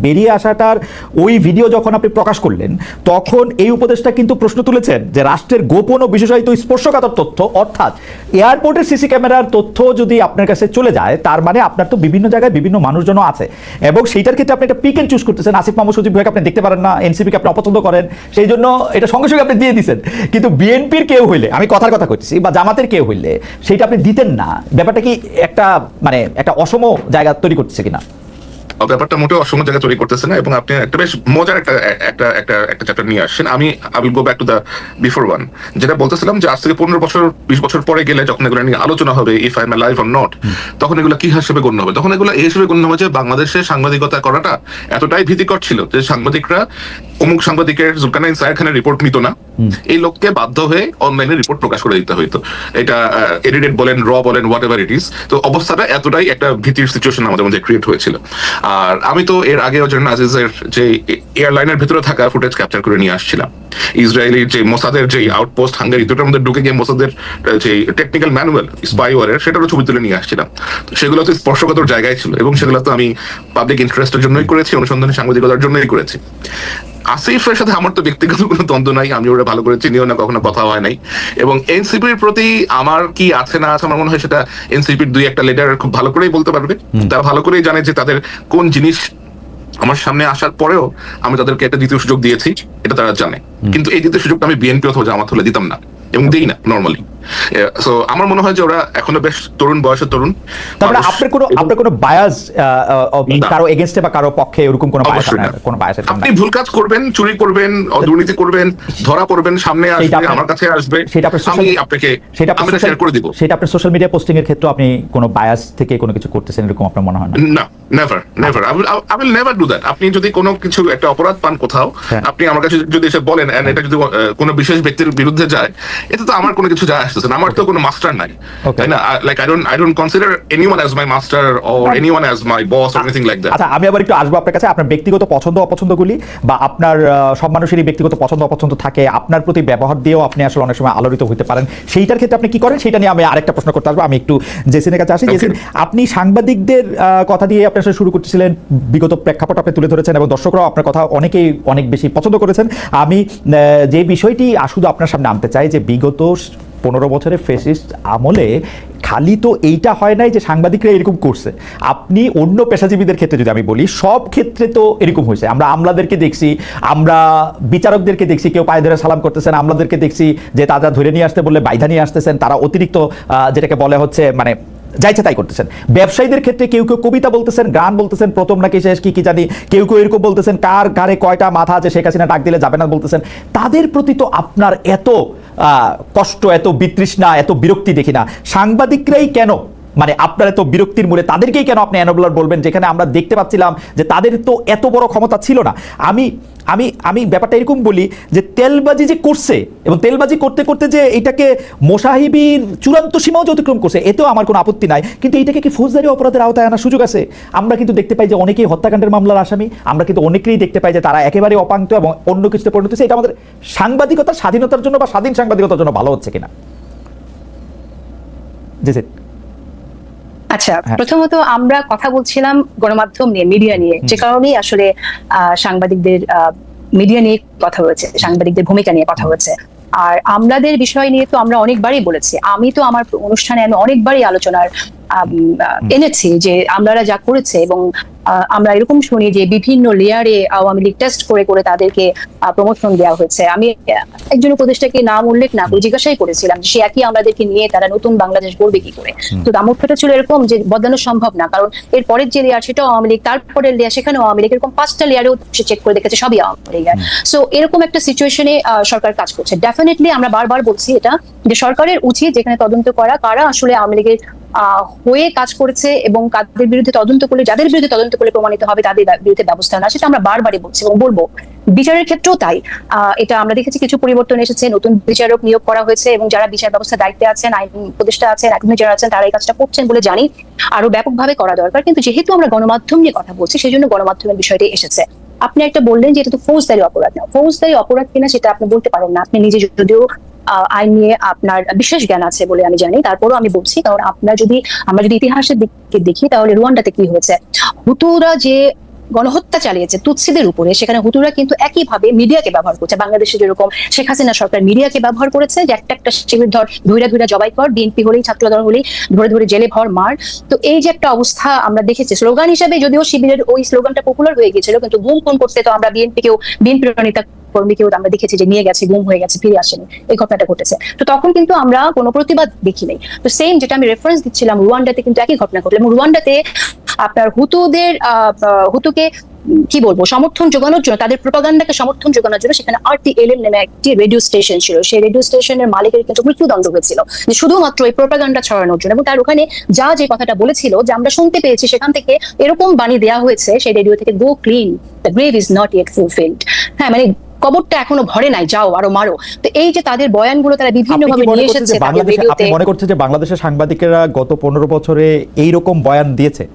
বেরিয়ে আসাটার ওই ভিডিও যখন আপনি প্রকাশ করলেন, তখন এই উপদেষ্টা কিন্তু প্রশ্ন তুলেছেন যে রাষ্ট্রের গোপন ও বিশেষায়িত স্পর্শকাতর তথ্য, অর্থাৎ এয়ারপোর্টের সিসি ক্যামেরার তথ্য যদি আপনার কাছে চলে যায়, তার মানে আপনার তো বিভিন্ন জায়গায় বিভিন্ন মানুষজন আছে, এবং সেইটার ক্ষেত্রে আপনি একটা পিক এন্ড চুজ করতেছেন। আসিফ মাহমুদ সজীব ভাইকে আপনি দেখতে পারেন না, এনসিপিকে আপনি অপছন্দ করেন, সেই জন্য এটা সঙ্গে সঙ্গে আপনি দিয়ে দিচ্ছেন। কিন্তু বিএনপির কেউ হইলে, আমি কথার কথা করছি, বা জামাতের কেউ হইলে সেইটা আপনি দিতেন না। ব্যাপারটা কি একটা মানে একটা অসম জায়গা তৈরি করতেছে কিনা? ব্যাপারটা মোটেও অসম জায়গা তৈরি করতেছে না, এবং আপনি একটা বেশ মজার একটা চ্যাপ্টার নিয়ে আসছেন। আমি will go back to the before one, যেটা বলতেছিলাম যে আজ থেকে 15-20 বছর পরে গেলে যখন এগুলো নিয়ে আলোচনা হবে, if I am alive or not, তখন এগুলো কি হিসেবে গণ্য হবে? তখন এগুলো এই হিসেবে গণ্য হবে যে বাংলাদেশে সাংবাদিকতা করাটা এতটাই ভীতিকর ছিল যে সাংবাদিকরা অমুক সাংবাদিকের জুলকারনাইন সায়ের খানের রিপোর্ট নিত না, এই লোককে বাধ্য হয়ে অনলাইনে রিপোর্ট প্রকাশ করে দিতে হইতো। এটা এডিটেড বলেন, র বলেন, হোয়াট এভার ইট ইজ। তো অবস্থাটা এতটাই একটা ভীতির সিচুয়েশন আমাদের মধ্যে ক্রিয়েট হয়েছিল। আর আমি তো এর আগে জন্য আজিজের যে এয়ারলাইনের ভিতরে থাকা ফুটেজ ক্যাপচার করে নিয়ে আসছিলাম। ইসরায়েলির যে মোসাদের যে আউটপোস্ট হাঙ্গেরি, দুটোর মধ্যে ঢুকে গিয়ে মোসাদের যে টেকনিক্যাল ম্যানুয়াল স্পাইওয়ারের, সেটারও ছবি তুলে নিয়ে আসছিলাম। সেগুলো তো স্পর্শকাতর জায়গায় ছিল, এবং সেগুলো তো আমি পাবলিক ইন্টারেস্টের জন্যই করেছি, অনুসন্ধানী সাংবাদিকতার জন্যই করেছি। আসিফের সাথে আমার তো ব্যক্তিগত কোনো দ্বন্দ্ব নাই, আমি ওরা ভালো করে চিনিও না, কখনো কথা হয় নাই। এবং এনসিপির প্রতি আমার কি আছে না আছে, আমার মনে হয় সেটা এনসিপির 2-1টা লিডার খুব ভালো করেই বলতে পারবে। তারা ভালো করেই জানে যে তাদের কোন জিনিস আমার সামনে আসার পরেও আমি তাদেরকে একটা দ্বিতীয় সুযোগ দিয়েছি, এটা তারা জানে। কিন্তু এই দ্বিতীয় সুযোগটা আমি বিএনপি অথবা জামাত হলে দিতাম না, এবং দেই না নরমালি। সো আমার মনে হয় যে ওরা এখনো বেশ তরুণ বয়সের তরুণ। তারপরে আপনার কোনো বায়াস কারো এগেইনস্টে বা কারো পক্ষে এরকম কোনো বায়াস? আপনি ভুল কাজ করবেন, চুরি করবেন, দুর্নীতি করবেন, ধরা পড়বেন, সামনে আসবে, আমার কাছে আসবে, আমি আপনাকে শেয়ার করে দিব। সেটা আপনার সোশ্যাল মিডিয়া পোস্টিং এর ক্ষেত্রে আপনি কোনো বায়াস থেকে কোনো কিছু করতেছেন এরকম আপনার মনে হয় না? না, never, I will never do that. আপনি যদি কোনো কিছু একটা অপরাধ পান কোথাও, আপনি আমার কাছে যদি এসে বলেন, এন্ড এটা যদি কোনো বিশেষ ব্যক্তির বিরুদ্ধে যায়, এটা তো আমার কোনো কিছু যায় আসতেছে না। আমার তো কোনো মাস্টার নাই, তাই না? Like I don't consider anyone as my master or anyone as my boss or anything like that. আচ্ছা, আমি আবার একটু আসবো আপনার কাছে। আপনার ব্যক্তিগত পছন্দ অপছন্দগুলি, বা আপনার সব মানুষেরই ব্যক্তিগত পছন্দ অপছন্দ থাকে, আপনার প্রতি ব্যবহার দিয়েও আপনি আসলে অনেক সময় আলোড়িত হতে পারেন, সেইটার ক্ষেত্রে আপনি কি করেন সেটা নিয়ে আমি আরেকটা প্রশ্ন করতে আসবো। আমি একটু জেসিনের কাছে আসি। জেসিন, আপনি সাংবাদিকদের কথা দিয়ে আপনার সাথে শুরু করতেছিলেন, বিগত প্রেক্ষাপট আপনি তুলে ধরেছেন, এবং দর্শকরাও আপনার কথা অনেকেই অনেক বেশি পছন্দ করেছেন। আমি যে বিষয়টি শুধু আপনার সামনে আনতে চাই, যে বিগত 15 বছরের ফ্যাসিস্ট আমলে খালি তো এইটা হয় নাই যে সাংবাদিকরা এরকম করছে, আপনি অন্য পেশাজীবীদের ক্ষেত্রে যদি আমি বলি, সব ক্ষেত্রে তো এরকম হয়েছে। আমরা আমলাদেরকে দেখছি, আমরা বিচারকদেরকে দেখছি কেউ পায়ে ধরে সালাম করতেছেন, আমলাদেরকে দেখছি যে তারা ধরে নিয়ে আসতে বললে বাইধা নিয়ে আসতেছেন, তারা অতিরিক্ত যেটাকে বলে হচ্ছে মানে যাইছে তাই করতেছেন। ব্যবসায়ীদের ক্ষেত্রে কেউ কেউ কবিতা বলতেছেন, গান বলতেছেন, প্রথম নাকি শেষ কি কি জানি, কেউ কেউ এরকম বলতেছেন কার গাড়ে কয়টা মাথা আছে শেখ হাসিনা ডাক দিলে যাবে না বলতেছেন। তাদের প্রতি তো আপনার এত কষ্ট, এত বিতৃষ্ণা, এত বিরক্তি দেখি না। সাংবাদিকরাই কেন মানে আপনার এত বিরক্তির মূলে তাদেরকেই কেন আপনি এনাবলার বলবেন, যেখানে আমরা দেখতে পাচ্ছিলাম যে তাদের তো এত বড় ক্ষমতা ছিল না। আমি আমি আমি ব্যাপারটা এরকম বলি যে তেলবাজি যে করছে এবং তেলবাজি করতে করতে যে এটাকে মোসাহিবির চূড়ান্ত সীমাও যে অতিক্রম করছে, এতেও আমার কোনো আপত্তি নাই, কিন্তু এটাকে কি ফৌজদারি অপরাধের আওতায় আনার সুযোগ আছে? আমরা কিন্তু দেখতে পাই যে অনেকেই হত্যাকাণ্ডের মামলার আসামি, আমরা কিন্তু অনেকেই দেখতে পাই যে তারা একেবারে অপাঙ্ক্ত এবং অন্য কিছুতে পরিণত হচ্ছে। এটা আমাদের সাংবাদিকতার স্বাধীনতার জন্য বা স্বাধীন সাংবাদিকতার জন্য ভালো হচ্ছে কিনা? জি স্যার। আচ্ছা, প্রথমত আমরা কথা বলছিলাম গণমাধ্যম নিয়ে, মিডিয়া নিয়ে, যে কারণেই আসলে সাংবাদিকদের মিডিয়া নিয়ে কথা হয়েছে, সাংবাদিকদের ভূমিকা নিয়ে কথা হয়েছে। আর আমাদের বিষয় নিয়ে তো আমরা অনেকবারই বলেছি, আমি তো আমার অনুষ্ঠানে আমি অনেকবারই আলোচনার এনেছি যে আমলারা যা করেছে, এবং আমরা এরকম শুনি যে বিভিন্ন লেয়ারে আওয়ামী লীগ টেস্ট করে করে তাদেরকে প্রমোশন দেওয়া হয়েছে। আমি একজন উপদেষ্টাকে নাম উল্লেখ না করে জিজ্ঞাসাই করেছিলাম যে সে একই আমাদেরকে নিয়ে তারা নতুন বাংলাদেশ গড়বে কি করে। তো দামোক্ষটা ছিল এরকম যে বদলানো সম্ভব না, কারণ এর পরের যে লেয়ার সেটাও আওয়ামী লীগ, তারপরের লেয়ার সেখানেও আওয়ামী লীগ, এরকম 5টা লেয়ারেও সে চেক করে দেখেছে সবই আওয়ামী লীগের। সো এরকম একটা সিচুয়েশনে সরকার কাজ করছে। ডেফিনেটলি আমরা বারবার বলছি এটা যে সরকারের উচিত যেখানে তদন্ত করা কারা আসলে আওয়ামী লীগের হয়ে কাজ করেছে এবং কাদের বিরুদ্ধে তদন্ত করলে, যাদের বিরুদ্ধে তদন্ত করলে প্রমাণিত হবে তাদের বিরুদ্ধে ব্যবস্থা না, সেটা আমরা বারবারই বলছি এবং বলবো। বিচারের ক্ষেত্রেও তাই, এটা আমরা দেখেছি কিছু পরিবর্তন এসেছে, নতুন বিচারক নিয়োগ করা হয়েছে এবং যারা বিচার ব্যবস্থা দায়িত্বে আছেন, আইন উপদেষ্টা আছেন, অ্যাটর্নি জেনারেল আছেন, তারা এই কাজটা করছেন বলে জানি। আরো ব্যাপকভাবে করা দরকার, কিন্তু যেহেতু আমরা গণমাধ্যম নিয়ে কথা বলছি সেই জন্য গণমাধ্যমের বিষয়টি এসেছে। আপনি একটা বললেন যে এটা তো ফৌজদারি অপরাধ না, ফৌজদারি অপরাধ কিনা সেটা আপনি বলতে পারেন না। আপনি নিজে যদিও আইন নিয়ে আপনার বিশেষ জ্ঞান আছে বলে আমি জানি, তারপরও আমি বলছি, কারণ আমরা যদি ইতিহাসের দিকে দেখি তাহলে রুয়ান্ডাতে কি হয়েছে, হুতুরা যে গণহত্যা চালিয়েছে তুৎসিদের উপরে, সেখানে হুতুরা কিন্তু একইভাবে মিডিয়াকে ব্যবহার করছে। বাংলাদেশে যেরকম শেখ হাসিনা সরকার মিডিয়াকে ব্যবহার করেছে যে একটা শিবির ধর, ধৈরা ধৈরা জবাই কর, বিএনপি হলেই ছাত্র দল হলেই ধরে ধরে জেলে ভর মার। তো এই যে একটা অবস্থা আমরা দেখেছি, স্লোগান হিসেবে যদিও শিবিরের ওই স্লোগানটা পপুলার হয়ে গিয়েছিল, কিন্তু গুম কোন করতে তো আমরা বিএনপি নেতা কর্মীকেও আমরা দেখেছি যে নিয়ে গেছে, গুম হয়ে গেছে, ফিরে আসেনি, এই ঘটনাটা ঘটেছে। তো তখন কিন্তু আমরা কোনো প্রতিবাদ দেখি নাই। তো সেম যেটা আমি রেফারেন্স দিচ্ছিলাম, রুয়ান্ডাতে কিন্তু একই ঘটনা ঘটলো এবং রুয়ান্ডাতে আপনার হুতুকে কি বলবো সমর্থন যোগানোর জন্য, তাদের প্রোপাগান্ডাকে সমর্থন যোগানোর জন্য সেখানে RTLM নামে একটি রেডিও স্টেশন ছিল। সেই রেডিও স্টেশনের মালিকের কিন্তু মৃত্যুদণ্ড হয়েছিল যে শুধুমাত্র এই প্রোপাগান্ডা ছড়ানোর জন্য। এবং তার ওখানে যে কথাটা বলেছিল যে আমরা শুনতে পেয়েছি, সেখান থেকে এরকম বাণী দেওয়া হয়েছে সেই রেডিও থেকে, go clean, the grave is not yet fulfilled. হ্যাঁ, মানে কবরটা এখনো ভরে নাই, যাও আরো মারো। তো এই যে তাদের বয়ানগুলো তারা বিভিন্ন ভাবে নিয়ে এসেছে, আপনি মনে করছেন যে বাংলাদেশের সাংবাদিকেরা গত 15 বছরে এইরকম বয়ান দিয়েছে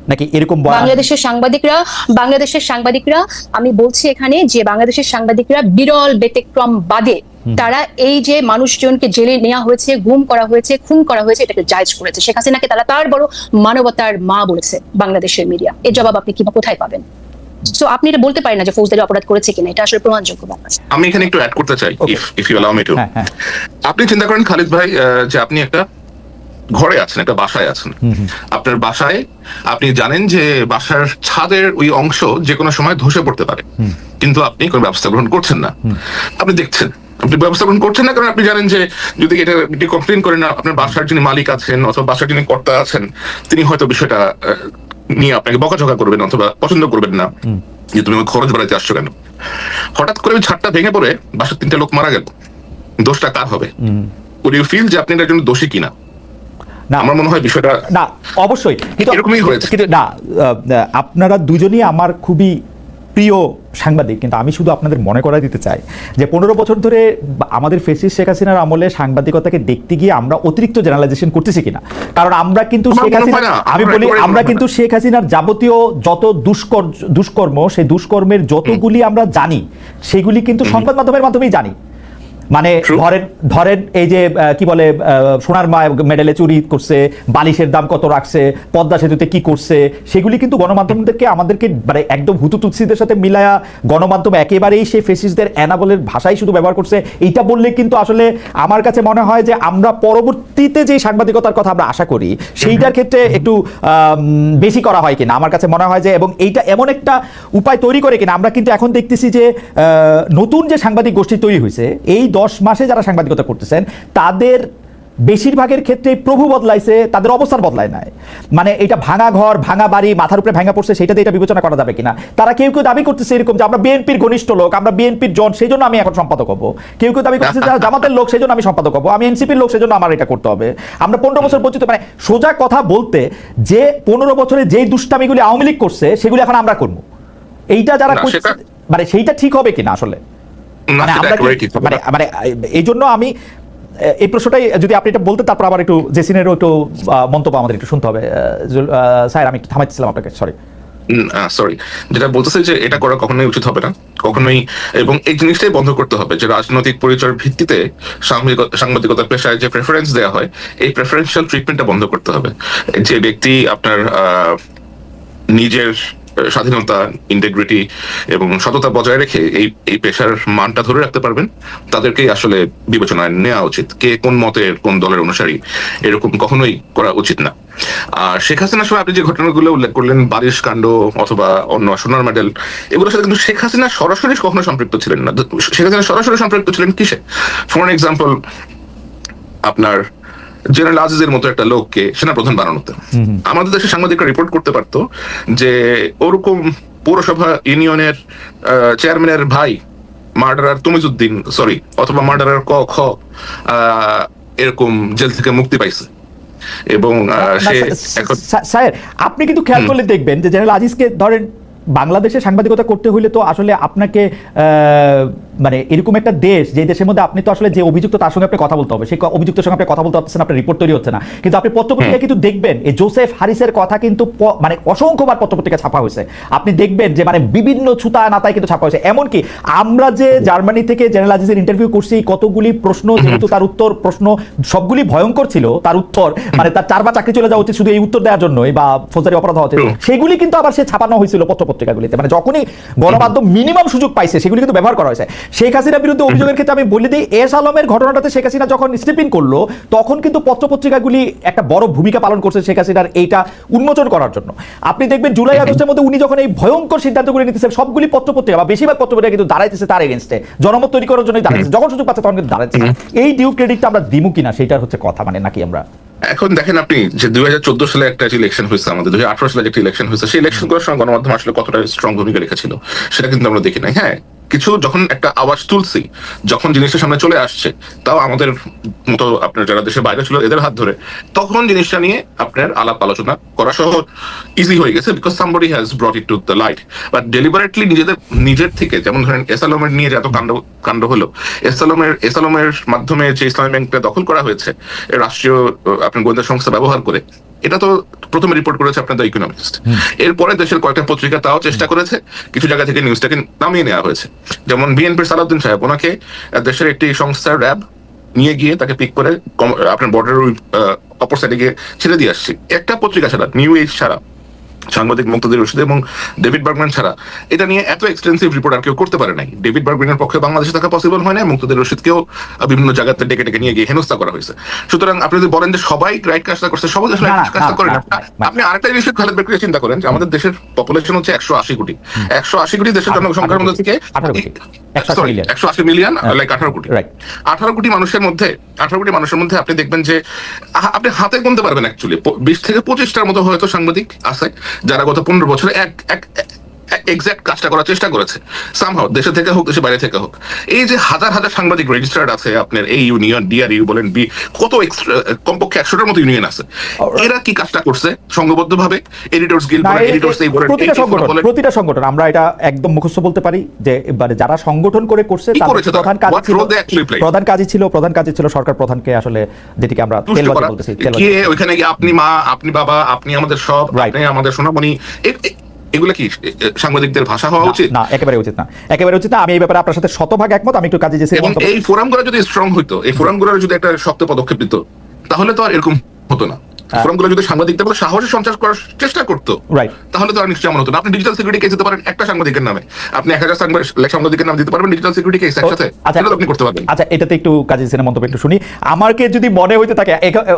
নাকি? এরকম বাংলাদেশের সাংবাদিকরা আমি বলছি এখানে যে বাংলাদেশের সাংবাদিকরা বিরল ব্যতিক্রম বাদে তারা এই যে মানুষজনকে জেলে নেওয়া হয়েছে, গুম করা হয়েছে, খুন করা হয়েছে, এটাকে জায়েজ করেছে। শেখ হাসিনাকে তারা তার বড় মানবতার মা বলেছে বাংলাদেশের মিডিয়া। এর জবাব আপনি কোথায় পাবেন? সো আপনি এটা বলতে পারেন না যে ফৌজদারি অপরাধ করেছে কিনা, এটা আসলে প্রমাণযোগ্য ব্যাপার। আমি এখানে একটু অ্যাড করতে চাই, if you allow me to. আপনি চিন্তা করেন খালিদ ভাই যে আপনি একটা ঘরে আছেন, একটা বাসায় আছেন। আপনার বাসায় আপনি জানেন যে বাসার ছাদের ওই অংশ যে কোনো সময় ধসে পড়তে পারে, কিন্তু আপনি কোনো ব্যবস্থা গ্রহণ করছেন না। আপনি দেখছেন, আপনি ব্যবস্থা গ্রহণ করছেন না, কারণ আপনি জানেন যে যদি এটা কমপ্লেন করেন না, আপনার বাসার যিনি মালিক আছেন অথবা বাসার যিনি কর্তা আছেন তিনি হয়তো বিষয়টা নিয়ে আপনাকে বকাঝকা করবেন অথবা পছন্দ করবেন না যে তুমি খরচ বাড়াইতে আসছো কেন। হঠাৎ করে ওই ছাদটা ভেঙে পড়ে বাসার 3টা লোক মারা গেল, দোষটা কার হবে? উড ইউ ফিল যে আপনি এটার জন্য দোষী কিনা? না, আমার মনে হয় বিষয়টা না, অবশ্যই এরকমই হয়েছে। কিন্তু না, আপনারা দুজনই আমার খুবই প্রিয় সাংবাদিক, কিন্তু আমি শুধু আপনাদের মনে করাই দিতে চাই যে 15 বছর ধরে আমাদের ফেসিস্ট শেখ হাসিনার আমলে সাংবাদিকতাকে দেখতে গিয়ে আমরা অতিরিক্ত জেনারেলাইজেশন করতেছি কিনা। কারণ আমরা কিন্তু আমরা কিন্তু শেখ হাসিনার যাবতীয় যত দুষ্কর্ম, সেই দুষ্কর্মের যতগুলি আমরা জানি সেগুলি কিন্তু সংবাদ মাধ্যমের মাধ্যমেই জানি। মানে ধরেন এই যে কি বলে সোনার মেডেলে চুরি করছে, বালিশের দাম কত রাখছে, পদ্মা সেতুতে কি করছে, সেগুলি কিন্তু গণমাধ্যমদেরকে আমাদেরকে মানে একদম হুতু তুৎসিদের সাথে মিলায়া গণমাধ্যম একেবারেই সেই ফেসিস্টদের অ্যানাবলের ভাষাই শুধু ব্যবহার করছে। এইটা বললে কিন্তু আসলে আমার কাছে মনে হয় যে আমরা পরবর্তীতে যে সাংবাদিকতার কথা আমরা আশা করি সেইটার ক্ষেত্রে একটু বেশি করা হয় কিনা আমার কাছে মনে হয় যে, এবং এইটা এমন একটা উপায় তৈরি করে কিনা। আমরা কিন্তু এখন দেখতেছি যে নতুন যে সাংবাদিক গোষ্ঠী তৈরি হয়েছে, এই 10 মাসে যারা সাংবাদিকতা করতেছেন তাদের বেশিরভাগের ক্ষেত্রে প্রভু বদলাইছে, তাদের অবস্থান বদলায় নাই। মানে এটা ভাঙা ঘর, ভাঙা বাড়ি, মাথার উপরে ভাঙা পড়ছে, সেটাতে এটা বিবেচনা করা যাবে কিনা। তারা কেউ কেউ দাবি করতেছে এরকম যে আমরা বিএনপির ঘনিষ্ঠ লোক, আমরা বিএনপির জন, সেই জন্য আমি এখন সম্পাদক হবো। কেউ কেউ দাবি করতেছে যারা জামাতের লোক, সেই জন্য আমি সম্পাদক হবো। আমি এনসিপির লোক, সেই জন্য আমার এটা করতে হবে। আমরা 15 বছর পর্যন্ত, মানে সোজা কথা বলতে, যে 15 বছরে যেই দুষ্টামিগুলি আওয়ামী লীগ করছে সেগুলি এখন আমরা করবো, এইটা যারা করছে, মানে সেইটা ঠিক হবে কিনা আসলে। মানে আমরা মানে এই জন্য আমি এই প্রশ্নটাই যদি আপনি এটা বলতে, তারপর আবার একটু জেসিনেরও একটু মন্তব্য আমাদের একটু শুনতে হবে। স্যার আমি একটু থামাইছিলাম আপনাকে, সরি, যেটা বলতেছে যে এটা করা কখনোই উচিত হবে না, কখনোই। এবং এই জিনিসটাই বন্ধ করতে হবে যে রাজনৈতিক পরিচয়ের ভিত্তিতে সাংবাদিকতার পেশায় যে প্রেফারেন্স দেওয়া হয়, এই প্রেফারেন্সিয়াল ট্রিটমেন্টটা বন্ধ করতে হবে। যে ব্যক্তি আপনার নিজের স্বাধীনতা, ইন্টিগ্রিটি এবং সততা বজায় রেখে এই পেশার মানটা ধরে রাখতে পারবেন, তাদেরকেই আসলে বিবেচনায় নেওয়া উচিত। কে কোন মতের, কোন দলের অনুসারী, এরকম কখনোই করা উচিত না। আর শেখ হাসিনার সময় আপনি যে ঘটনাগুলো উল্লেখ করলেন, বারিশ কাণ্ড অথবা অন্য সোনার মেডেল, এগুলোর সাথে কিন্তু শেখ হাসিনা সরাসরি কখনো সম্পৃক্ত ছিলেন না। শেখ হাসিনা সরাসরি সম্পৃক্ত ছিলেন কিসে? ফর এক্সাম্পল, আপনার জেনারেল আজিজের মতো একটা লোককে সেনাপ্রধান বানানোতে আমাদের দেশের সাংবাদিকরা রিপোর্ট করতে পারতো যে ওরকম পৌরসভা ইউনিয়নের চেয়ারম্যানের ভাই মার্ডারার তমিজউদ্দিন, সরি, অথবা মার্ডারার খ এরকম জেল থেকে মুক্তি পাইছে। এবং স্যার আপনি কিন্তু খেয়াল করলে দেখবেন যে জেনারেল আজিজকে ধরেন বাংলাদেশে সাংবাদিকতা করতে হইলে তো আসলে আপনাকে মানে এরকম একটা দেশ, যে দেশের মধ্যে আপনি তো আসলে যে অভিযুক্ত তার সঙ্গে আপনি কথা বলতে হবে, সেই অভিযুক্তের সঙ্গে আপনি কথা বলতে পারছেন, আপনার রিপোর্ট তৈরি হচ্ছে না। কিন্তু আপনি পত্রপত্রিকায় কিন্তু দেখবেন এই জোসেফ হারিসের কথা কিন্তু মানে অসংখ্যবার পত্রপত্রিকা ছাপা হয়েছে। আপনি দেখবেন যে মানে বিভিন্ন ছুতা নাতায় কিন্তু ছাপা হয়েছে। এমনকি আমরা যে জার্মানি থেকে জেনারেল আজিজের ইন্টারভিউ করছি, কতগুলি প্রশ্ন যেহেতু তার উত্তর প্রশ্ন সবগুলি ভয়ঙ্কর ছিল, তার উত্তর মানে তার 4 বার চাকরি চলে যাওয়া উচিত শুধু এই উত্তর দেওয়ার জন্যই, বা ফৌজদারি অপরাধ হওয়া উচিত, সেগুলি কিন্তু আবার সে ছাপানো হয়েছিল পত্রপত্রিকাগুলিতে। মানে যখনই গণমাধ্যম মিনিমাম সুযোগ পাইছে সেগুলি কিন্তু ব্যবহার করা হয়েছে। শেখ হাসিনার বিরুদ্ধে অভিযোগের ক্ষেত্রে আমি বলে দিই, এস আলমের ঘটনাটাতে শেখ হাসিনা যখন স্টেপিং করলো, তখন কিন্তু পত্রপত্রিকাগুলি একটা বড় ভূমিকা পালন করছে শেখ হাসিনার এইটা উন্মোচন করার জন্য। আপনি দেখবেন জুলাই আগস্টের মধ্যে উনি যখন এই ভয়ঙ্কর সিদ্ধান্তগুলি নিতেছে, সবগুলি পত্রপত্রিকা বা বেশিরভাগ পত্রপত্রিকা কিন্তু দাঁড়াইতেছে তার এগেনস্টে, জনমত তৈরি করার জন্য দাঁড়াইতেছে। যখন সুযোগ পাচ্ছে তখন কিন্তু দাঁড়াইতেছে। এই ডিউ ক্রেডিটটা আমরা দিমু কিনা সেটার হচ্ছে কথা, মানে নাকি আমরা এখন দেখেন আপনি যে 2014 সালে একটা ইলেকশন হয়েছে, আমাদের 2018 সালে একটা ইলেকশন হয়েছে, সেই ইলেকশন করার সময় গণমাধ্যম আসলে কতটা স্ট্রং ভূমিকা রেখেছিল সেটা কিন্তু আমরা দেখি নাই। হ্যাঁ, কিছু যখন একটা আওয়াজ তুলছি, যখন জিনিসটা সামনে চলে আসছে, তাও আমাদের মতো আপনার যারা দেশের বাইরে ছিল এদের হাত ধরে, তখন জিনিসটা নিয়ে আপনার আলাপ আলোচনা করা সহ ইজি হয়ে গেছে, because somebody has brought it to the light. But deliberately নিজের থেকে, যেমন ধরেন এস আলমের নিয়ে যে এত কাণ্ড হলো, এস আলমের মাধ্যমে যে ইসলামী ব্যাংকটা দখল করা হয়েছে রাষ্ট্রীয় আপনার গোয়েন্দা সংস্থা ব্যবহার করে, এটা তো প্রথমে রিপোর্ট করেছে আপনার দ্য ইকোনমিস্ট। এরপরে দেশের কয়েকটা পত্রিকা তাও চেষ্টা করেছে, কিছু জায়গা থেকে নিউজটাকে নামিয়ে নেওয়া হয়েছে। যেমন বিএনপির সালাউদ্দিন সাহেব, ওনাকে দেশের একটি সংস্থার র্যাব নিয়ে গিয়ে তাকে পিক করে আপনার বর্ডারের অপর সাইডে গিয়ে ছেড়ে দিয়ে আসছে। একটা পত্রিকা ছাড়া, নিউ এজ ছাড়া, সাংবাদিক মুক্তাদির রশিদ এবং ডেভিড বার্গম্যান ছাড়া এটা নিয়ে এত এক্সটেন্সিভ রিপোর্ট আর কেউ করতে পারে নাই। ডেভিড বার্গম্যানের পক্ষে বাংলাদেশে থাকা পসিবল হয় না, মুক্তাদির রশিদকেও বিভিন্ন জায়গাতে ডেকে ডেকে নিয়ে গিয়ে হেনস্থা করা হয়েছে। সুতরাং আপনি যদি বলেন যে সবাই রাইট কাজটা করছে, সবাই আসলে কাজটা করে না। আপনি আরেকটা জিনিস খালেদ বেকরি চিন্তা করেন যে আমাদের দেশের পপুলেশন হচ্ছে 180 কোটি। 180 কোটি দেশের জনসংখ্যার মধ্যে থেকে 180 মিলিয়ন, লাইক 18 কোটি। 18 কোটি মানুষের মধ্যে আপনি দেখবেন যে আপনি হাতে গুনতে পারবেন অ্যাকচুয়ালি 20 থেকে 25টার মতো হয়তো সাংবাদিক আছে যারা গত 15 বছরে এক্সাক্ট কাজটা করার চেষ্টা করেছে, সামহাও দেশে থেকে হোক, দেশে বাইরে থেকে হোক। এই যে হাজার হাজার সাংবাদিক রেজিস্টার্ড আছে আপনার, এই ইউনিয়ন, ডিআরইউ বলেন, কত কমপক্ষে 100টার মতো ইউনিয়ন আছে। এরা কি কাজটা করছে সংঘবদ্ধ ভাবে? এডিটরস গিল্ড বলেন, এডিটরস এই বলেন, প্রতিটা সংগঠন, আমরা এটা একদম মুখস্থ বলতে পারি যে এবারে যারা সংগঠন করে করছে, প্রধান কাজই ছিল সরকার প্রধানকে আসলে, যেটিকে আমরা তেলবাজি বলতেছি, ওইখানে গিয়ে আপনি মা, আপনি বাবা, আপনি আমাদের সব, আপনি আমাদের সোনামণি, এগুলো কি সাংবাদিকদের ভাষা হওয়া উচিত? না, একেবারে উচিত না, একেবারে উচিত না। আমি এই ব্যাপারে আপনার সাথে শতভাগ একমত। আমি একটু কাজে যেছি, এবং এই ফোরামগুলো যদি স্ট্রং হইতো, এই ফোরামগুলোর যদি একটা শক্ত পদক্ষেপ দিত, তাহলে তো আর এরকম হতো না। ফোরামগুলো যদি সাংবাদিকদের মধ্যে সাহসের সঞ্চার করার চেষ্টা করতো, তাহলে তাহলে তারা নিশ্চয়ই এমন হতো না। আপনি ডিজিটাল সিকিউরিটি কেস দিতে পারেন একটা সাংবাদিকের নামে, আপনি 1000 সাংবাদিকের নাম দিতে পারবেন ডিজিটাল সিকিউরিটি কেস একসাথে, সেটা তো আপনি করতে পারবেন। আচ্ছা, এটাতে একটু কাজী হোসেনের মন্তব্য একটু শুনি। আমাকে যদি মনে হইতে থাকে,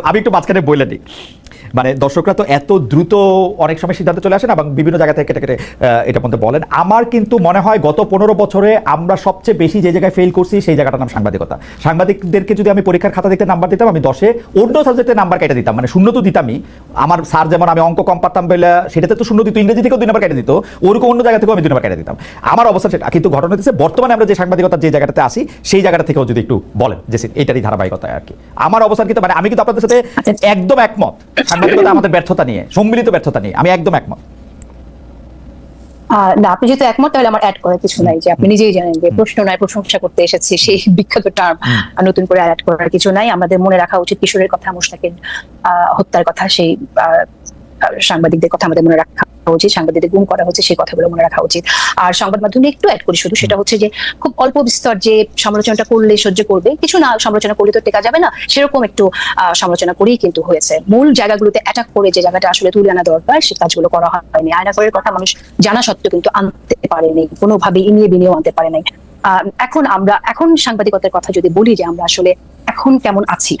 আমি একটু মাঝখানে বলে দিই, মানে দর্শকরা তো এত দ্রুত অনেক সময় সিদ্ধান্ত চলে আসে না এবং বিভিন্ন জায়গা থেকে কেটে কেটে এটা মধ্যে বলেন। আমার কিন্তু মনে হয় গত 15 বছরে আমরা সবচেয়ে বেশি যে জায়গায় ফেল করছি সেই জায়গাটার নাম সাংবাদিকতা। সাংবাদিকদেরকে যদি আমি পরীক্ষার খাতা দেখতে নাম্বার দিতাম, আমি 10-এ অন্য সাবজেক্টে নাম্বার কেটে দিতাম, মানে শূন্য তো দিতামই। আমার স্যার যেমন আমি অঙ্ক কম পারতাম বলে সেটাতে তো শূন্য দিত, ইংরেজি থেকেও 2 নাম্বার কেটে দিত, ওরকম অন্য জায়গা থেকেও আমি 2 নাম্বার কেটে দিতাম। আমার অবস্থা সেটা। কিন্তু ঘটনা হচ্ছে বর্তমানে আমরা যে সাংবাদিকতার যে জায়গাটাতে আসি সেই জায়গাটা থেকেও যদি একটু বলেন যে এটারই ধারাবাহিকতা আর কি। আমার অবস্থান কিন্তু মানে আমি কিন্তু আপনাদের সাথে একদম একমত, সাংবাদিকতা আমাদের ব্যর্থতা নিয়ে, সম্মিলিত ব্যর্থতা নিয়ে আমি একদম একমত। না, আপনি যেহেতু একমত তাহলে আমার অ্যাড করার কিছু নাই, যে আপনি নিজেই জানেন যে প্রশ্ন নয় প্রশংসা করতে এসেছি, সেই বিখ্যাত টার্ম নতুন করে অ্যাড করার কিছু নাই। আমাদের মনে রাখা উচিত কিশোরের কথা, মুশতাকের হত্যার কথা, সেই সাংবাদিকদের কথা আমাদের মনে রাখা উচিত, সাংবাদিকদের গুম করা হচ্ছে সেই কথাগুলো মনে রাখা উচিত। আর সংবাদ মাধ্যমে একটু অ্যাড করি শুধু, সেটা হচ্ছে যে খুব অল্প বিস্তর যে সমালোচনাটা করলে সহ্য করবে, কিছু না সমালোচনা করলে তো টেকা যাবে না, সেরকম একটু সমালোচনা করেই কিন্তু হয়েছে। মূল জায়গাগুলোতে অ্যাটাক করে যে জায়গাটা আসলে তুলে আনা দরকার সে কাজগুলো করা হয়নি। আয়নাঘরের কথা মানুষ জানা সত্ত্বেও কিন্তু আনতে পারেনি, কোনোভাবে ইনিয়ে বিনিয়েও আনতে পারে নাই। এখন সাংবাদিকতার কথা যদি বলি যে আমরা আসলে এখন কেমন আছি,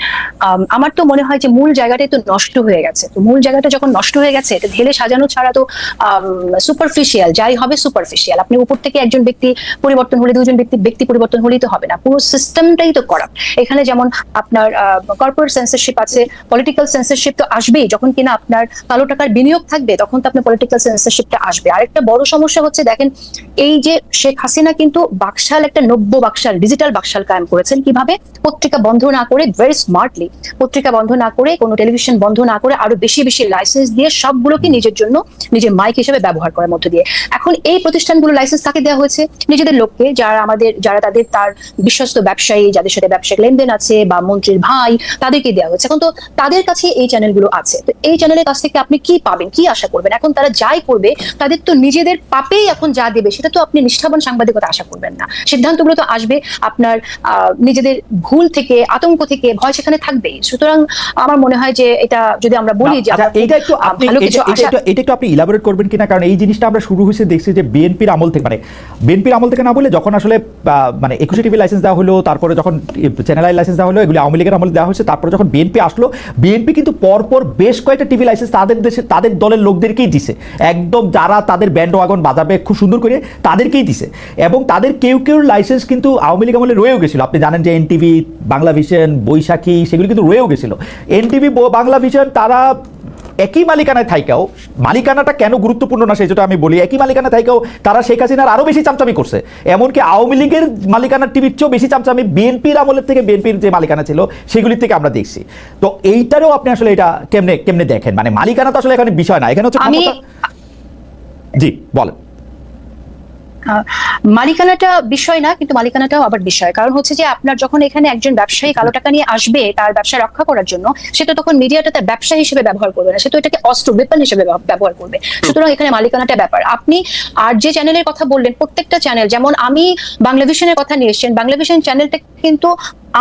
আমার তো মনে হয় যে মূল জায়গাটাই তো নষ্ট হয়ে গেছে। তো মূল জায়গাটা যখন নষ্ট হয়ে গেছে, এটা ঢেলে সাজানো ছাড়া তো সুপারফিশিয়াল যাই হবে সুপারফিশিয়াল। আপনি উপর থেকে একজন ব্যক্তি পরিবর্তন হলে, দুজন ব্যক্তি পরিবর্তন হলেই তো হবে না, পুরো সিস্টেমটাই তো করাপ্ট। এখানে যেমন আপনার কর্পোরেট সেন্সরশিপ আছে, পলিটিক্যাল সেন্সরশিপ তো আসবেই। যখন কিনা আপনার কালো টাকার বিনিয়োগ থাকবে তখন তো আপনার পলিটিক্যাল সেন্সরশিপটা আসবে। আরেকটা বড় সমস্যা হচ্ছে, দেখেন এই যে শেখ হাসিনা কিন্তু বাকশাল, একটা নব্য বাকশাল, ডিজিটাল বাকশাল কায়েম করেছেন। কিভাবে? পত্রিকা বন্ধ না করে, ভেরি স্মার্টলি পত্রিকা বন্ধ না করে, কোনো টেলিভিশন বন্ধ না করে, আরো বেশি বেশি লাইসেন্স দিয়ে সবগুলোকে নিজের জন্য, নিজের মাইক হিসেবে ব্যবহার করার মধ্য দিয়ে। এখন এই প্রতিষ্ঠানগুলো লাইসেন্স কাকে দেওয়া হয়েছে? নিজেদের লোককে, যারা তার বিশ্বস্ত ব্যবসায়ী, যাদের সাথে ব্যবসায়িক লেনদেন আছে, বা মন্ত্রীর ভাই, তাদেরকে দেওয়া হয়েছে। এখন তো তাদের কাছে এই চ্যানেলগুলো আছে, তো এই চ্যানেলের কাছ থেকে আপনি কি পাবেন, কি আশা করবেন? এখন তারা যাই করবে, তাদের তো নিজেদের পাপেই এখন যা দেবে সেটা তো আপনি নিষ্ঠাবান সাংবাদিকতা আশা করবেন না। সিদ্ধান্তগুলো তো আসবে আপনার নিজেদের ভুল থেকে, আতঙ্ক থেকে, ভয় সেখানে থাকবেই। সুতরাং আমার মনে হয় যে এটা যদি আমরা বলি যে এটা একটু আপনি ইলাবোরেট করবেন কিনা, কারণ এই জিনিসটা আমরা শুরু হয়েছে দেখছি যে বিএনপির আমল থেকে, মানে বিএনপির আমল থেকে না বলে যখন আসলে মানে 21 টিভি লাইসেন্স দেওয়া হলো, তারপরে যখন চ্যানেল আই লাইসেন্স দেওয়া হলো, এগুলি আওয়ামী লীগের আমলে দেওয়া হয়েছে। তারপরে যখন বিএনপি আসলো, বিএনপি কিন্তু পরপর বেশ কয়েকটা টিভি লাইসেন্স তাদের দলের লোকদেরকেই দিছে, একদম যারা তাদের ব্যান্ড ওয়াগন বাজাবে খুব সুন্দর করে তাদেরকেই দিছে। এবং তাদের কেউ লাইসেন্স কিন্তু আওয়ামী লীগ আমলে রয়েও গেছিল। আপনি জানেন যে এনটিভি, বাংলা ভিশন, বৈশাখী, সেগুলি কিন্তু রয়েও গেছিল। এনটিভি, বাংলা ভিশন, তারা একই মালিকানায় থাইকাও, মালিকানাটা কেন গুরুত্বপূর্ণ না সেটা আমি বলি, একই মালিকানায় থাইকাও তারা শেখ হাসিনার আরো বেশি চামচামি করছে। এমনকি আওয়ামী লীগের মালিকানার টিভির চেয়েও বেশি চামচামি বিএনপির আমলের থেকে, বিএনপির যে মালিকানা ছিল সেগুলির থেকে আমরা দেখছি। তো এইটারও আপনি আসলে এটা কেমনে দেখেন? মানে মালিকানা তো আসলে এখানে বিষয় না, এখানে হচ্ছে জি বলেন। মালিকানাটা বিষয় না, কিন্তু মালিকানাটাও আবার বিষয়। কারণ হচ্ছে যে আপনার যখন এখানে একজন ব্যবসায়ী কালো টাকা নিয়ে আসবে তার ব্যবসা রক্ষা করার জন্য, সে তো তখন মিডিয়াটা তার ব্যবসা হিসেবে ব্যবহার করবে না, সে তো এটাকে অস্ত্র, ওয়েপন হিসেবে ব্যবহার করবে। সুতরাং এখানে মালিকানাটা ব্যাপার। আপনি আর যে চ্যানেলের কথা বললেন, প্রত্যেকটা চ্যানেল, যেমন আমি বাংলা ভিশনের কথা নিয়ে এসেছেন, বাংলা ভিশন চ্যানেলটা কিন্তু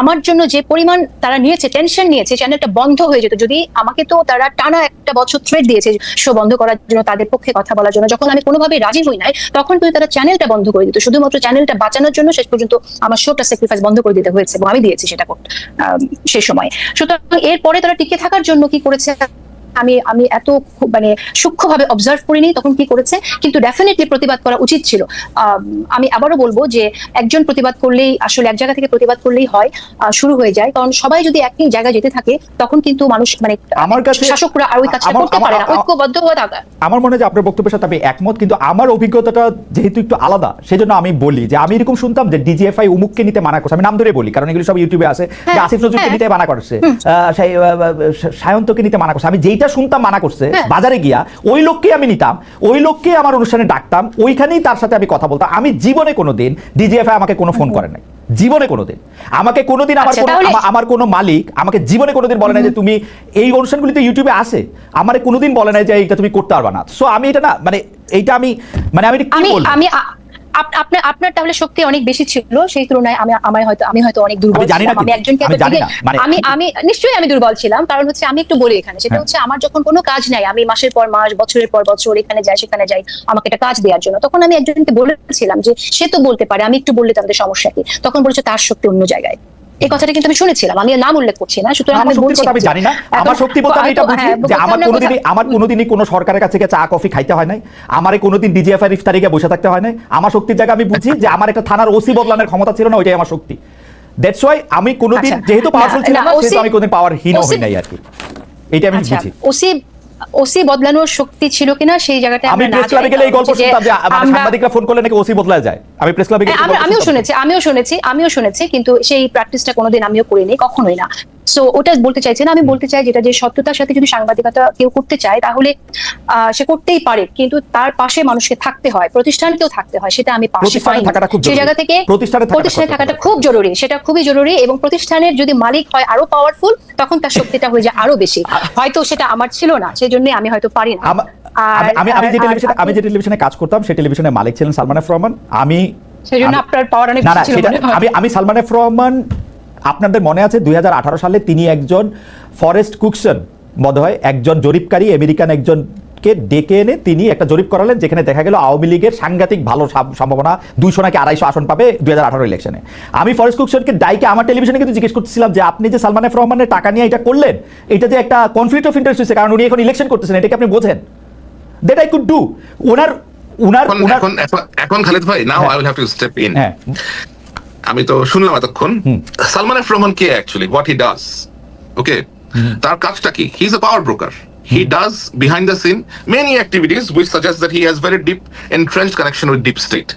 আমার জন্য যে পরিমাণ তারা নিয়েছে, টেনশন নিয়েছে, চ্যানেলটা বন্ধ হয়ে যেত যদি, আমাকে তো তারা টানা 1 বছর থ্রেট দিয়েছে শো বন্ধ করার জন্য, তাদের পক্ষে কথা বলার জন্য। যখন আমি কোনোভাবে রাজি হই নাই তখন কিন্তু তারা চ্যানেলটা বন্ধ করে দিত, শুধুমাত্র চ্যানেলটা বাঁচানোর জন্য। শেষ পর্যন্ত আমার শোটা স্যাক্রিফাইস বন্ধ করে দিতে হয়েছে, এবং আমি দিয়েছি সেটা সেই সময়। সুতরাং এরপরে তারা টিকে থাকার জন্য কি করেছে আমি এত মানে সূক্ষ্মভাবে অবজার্ভ করিনি তখন কি করেছে, কিন্তু ডেফিনেটলি প্রতিবাদ করা উচিত ছিল। আমি আবারও বলবো যে একজন প্রতিবাদ করলেই আসলে, এক জায়গা থেকে প্রতিবাদ করলেই হয়, শুরু হয়ে যায়। কারণ সবাই যদি একই জায়গায় যেতে থাকে তখন কিন্তু মানুষ, মানে আমার কাছে শাসকরা আর ওই কাজটা করতে পারে না, ঐক্যবদ্ধ হয়ে থাকা। আমার মনে হয় যে আপনার বক্তব্যের সাথে আমি একমত, কিন্তু আমার অভিজ্ঞতাটা যেহেতু একটু আলাদা, সেজন্য আমি বলি যে আমি এরকম শুনতাম যে ডিজিএফআই উমুককে নিতে মানা করছে, আমি নাম ধরে বলি কারণ এগুলো সব ইউটিউবে আছে, যে আসিফ নজরুলকে নিতে মানা করছে, সায়ন্তকে নিতে মানা করছে। আমি যেইটা শুনতাম মানা করছে, বাজারে গিয়া ওই লোককে আমি নিতাম, ওই লোককে আমার অনুষ্ঠানে ডাকতাম, ওইখানেই তার সাথে আমি কথা বলতাম। আমি জীবনে কোনোদিন ডিজিএফআই আমাকে কোনো ফোন করে নাই, জীবনে কোনোদিন আমাকে কোনোদিন আমার কোনো মালিক আমাকে জীবনে কোনোদিন বলে নাই যে তুমি এই অনুষ্ঠানগুলিতে ইউটিউবে আসে, আমারে কোনোদিন বলে নাই যে এইটা তুমি করতে পারবা না। সো আমি এটা না, মানে এইটা আমি কি বলবো, আপনার তাহলে শক্তি অনেক বেশি ছিল, সেই তুলনায় আমি হয়তো অনেক দুর্বল আমি জানি না ছিলাম। আমি একজনকে আমি জানি না, মানে আমি নিশ্চয়ই আমি দুর্বল ছিলাম, কারণ হচ্ছে আমি একটু বলি এখানে, সেটা হচ্ছে আমার যখন কোনো কাজ নাই, আমি মাসের পর মাস বছরের পর বছর এখানে যাই সেখানে যাই আমাকে একটা কাজ দেওয়ার জন্য, তখন আমি একজনকে বলেছিলাম যে সে তো বলতে পারে, আমি একটু বললে তাদের সমস্যা কি, তখন বলেছে তার শক্তি অন্য জায়গায়। এই কথাটা কিন্তু আমি শুনেছিলাম, আমি নাম উল্লেখ করছি না, সুতরাং আমার আমি শক্তির বলছি কথা আমি জানি না। আমার শক্তি বলতে আমি এটা বুঝি যে আমার কোনোদিনই কোনো সরকারের কাছে চা কফি খাইতে হয় নাই, আমারে কোনোদিন ডিজিএফআই ইফতারে গিয়ে বসে থাকতে হয় নাই। আমার শক্তির জায়গা আমি বুঝি যে আমার একটা থানার ওসি বদলানোর ক্ষমতা ছিল না, ওইটাই আমার শক্তি। দ্যাটস ওয়াই আমি কোনোদিন যেহেতু পাওয়ারফুল ছিলাম না, সেহেতু আমি কোনোদিন পাওয়ারহীন হই নাই আর কি, এটা আমি বুঝি। ওসি বদলানোর শক্তি ছিল কিনা সেই জায়গাটা আমি প্রেস ক্লাবে গেলে এই গল্প শুনতাম যে সাংবাদিকরা ফোন করলে নাকি ওসি বদলায় যায়। আমি প্রেস ক্লাবে গেলে আমিও শুনেছি, কিন্তু সেই প্র্যাকটিসটা কোনোদিন আমিও করিনি, কখনোই না। সো ওটা বলতে চাইছি না, আমি বলতে চাই যেটা যে সত্যতার সাথে যদি সাংবাদিকতা কেউ করতে চায় তাহলে সে করতেই পারে, কিন্তু তার পাশে মানুষকে থাকতে হয়, প্রতিষ্ঠানকেও থাকতে হয়, সেটা আমি পাশে পাই না। সেই জায়গা থেকে প্রতিষ্ঠানে থাকাটা খুব জরুরি, সেটা খুবই জরুরি, এবং প্রতিষ্ঠানের যদি মালিক হয় আরো পাওয়ারফুল, তখন তার শক্তিটা হয়ে যায় আরো বেশি। হয়তো সেটা আমার ছিল না, সেই জন্য আমি হয়তো পারি না। আমি যে টেলিভিশনে কাজ করতাম সেই টেলিভিশনের মালিক ছিলেন সালমান এফ রহমান। সেজন্য আপনার পাওয়ার অনেক বেশি ছিল মনে হয়। আমি সালমান এফ রহমান, আপনাদের মনে আছে 2018 সালে তিনি একজন ফরেস্ট কুকসন বোধহয় একজন জরিপকারী আমেরিকান একজনকে ডেকে এনে তিনি একটা জরিপ করালেন, যেখানে দেখা গেল আওয়ামী লীগের সাংঘাতিক ভালো সম্ভাবনা 200 নাকি 250 আসন পাবে 2018 ইলেকশনে। আমি ফরেস্ট কুকসনকে ডাইকে আমার টেলিভিশনে কিন্তু জিজ্ঞেস করতেছিলাম যে আপনি যে সালমান এফ রহমানের টাকা নিয়ে এটা করলেন, এটা যে একটা কনফ্লিক্ট অফ ইন্টারেস্ট হচ্ছে, কারণ উনি এখন ইলেকশন করতেছেন, এটাকে আপনি বোঝেন? That I could do. এখন খালিদ ভাই, now I will have to step in. আমি তো শুনলাম এতক্ষণ সালমান এফ রহমান কে actually, what he does. Okay, তার কাজটা কি? He is a power broker. He does behind the scene many activities which suggest that he has very deep entrenched connection with deep state.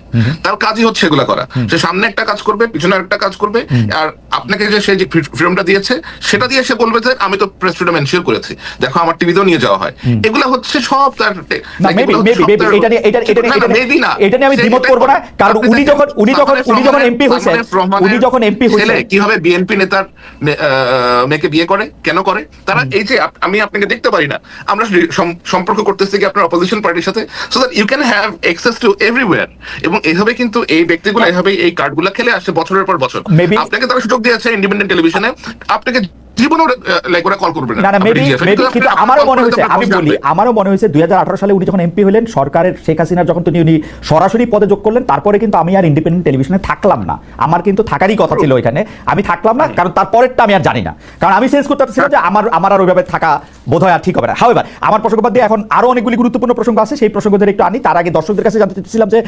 তার কাজই হচ্ছে এগুলা করা। সে সামনে একটা কাজ করবে, পিছনে একটা কাজ করবে, আর আপনাকে যে সে যে ফ্রিডমটা দিয়েছে সেটা দিয়ে সে বলবে যে আমি তো প্রেস ফ্রিডম এনশিওর করেছি, দেখো আমার টিভিতেও নিয়ে যাওয়া হয়। এগুলা হচ্ছে সব তার এটা নিয়ে আমি দ্বিমত করব না, কারণ উনি যখন এমপি হয়েছেন কিভাবে বিএনপি নেতার মেয়েকে বিয়ে করে, কেন করে তারা, এই যে আমি আপনাকে দেখতে পারি না, আমরা সম্পর্ক করতেছি কি আপনার অপোজিশন পার্টির সাথে, so that you can have access to everywhere. এবং এইভাবে কিন্তু এই ব্যক্তিগুলো এইভাবে এই কার্ডগুলো খেলে আসছে বছরের পর বছর। আপনাকে তারা সুযোগ দিয়েছে ইন্ডিপেন্ডেন্ট টেলিভিশনে, আপনাকে জীবনেও লাইক ওরা কল করবে না। কিন্তু আমারও মনে হয়েছে 2018 সালে উনি যখন এমপি হলেন, সরকারের শেখ হাসিনার যখন উনি সরাসরি পদে যোগ করলেন, তারপরে কিন্তু আমি আর ইন্ডিপেন্ডেন্ট টেলিভিশনে থাকলাম না। আমার কিন্তু থাকারই কথা ছিল ওইখানে, আমি থাকলাম না, কারণ তারপরেরটা আমি আর জানি না, কারণ আমি সেন্স করতে পারছিলাম যে আমার আর ওইভাবে থাকা বোধহয় আর ঠিক হবে না। হাওয়েভার আমার প্রসঙ্গ বাদ দিয়ে এখন আরো অনেকগুলি গুরুত্বপূর্ণ প্রসঙ্গ আছে, সেই প্রসঙ্গদের একটু আনি। তার আগে দর্শকদের কাছে জানতে চাচ্ছিলাম যে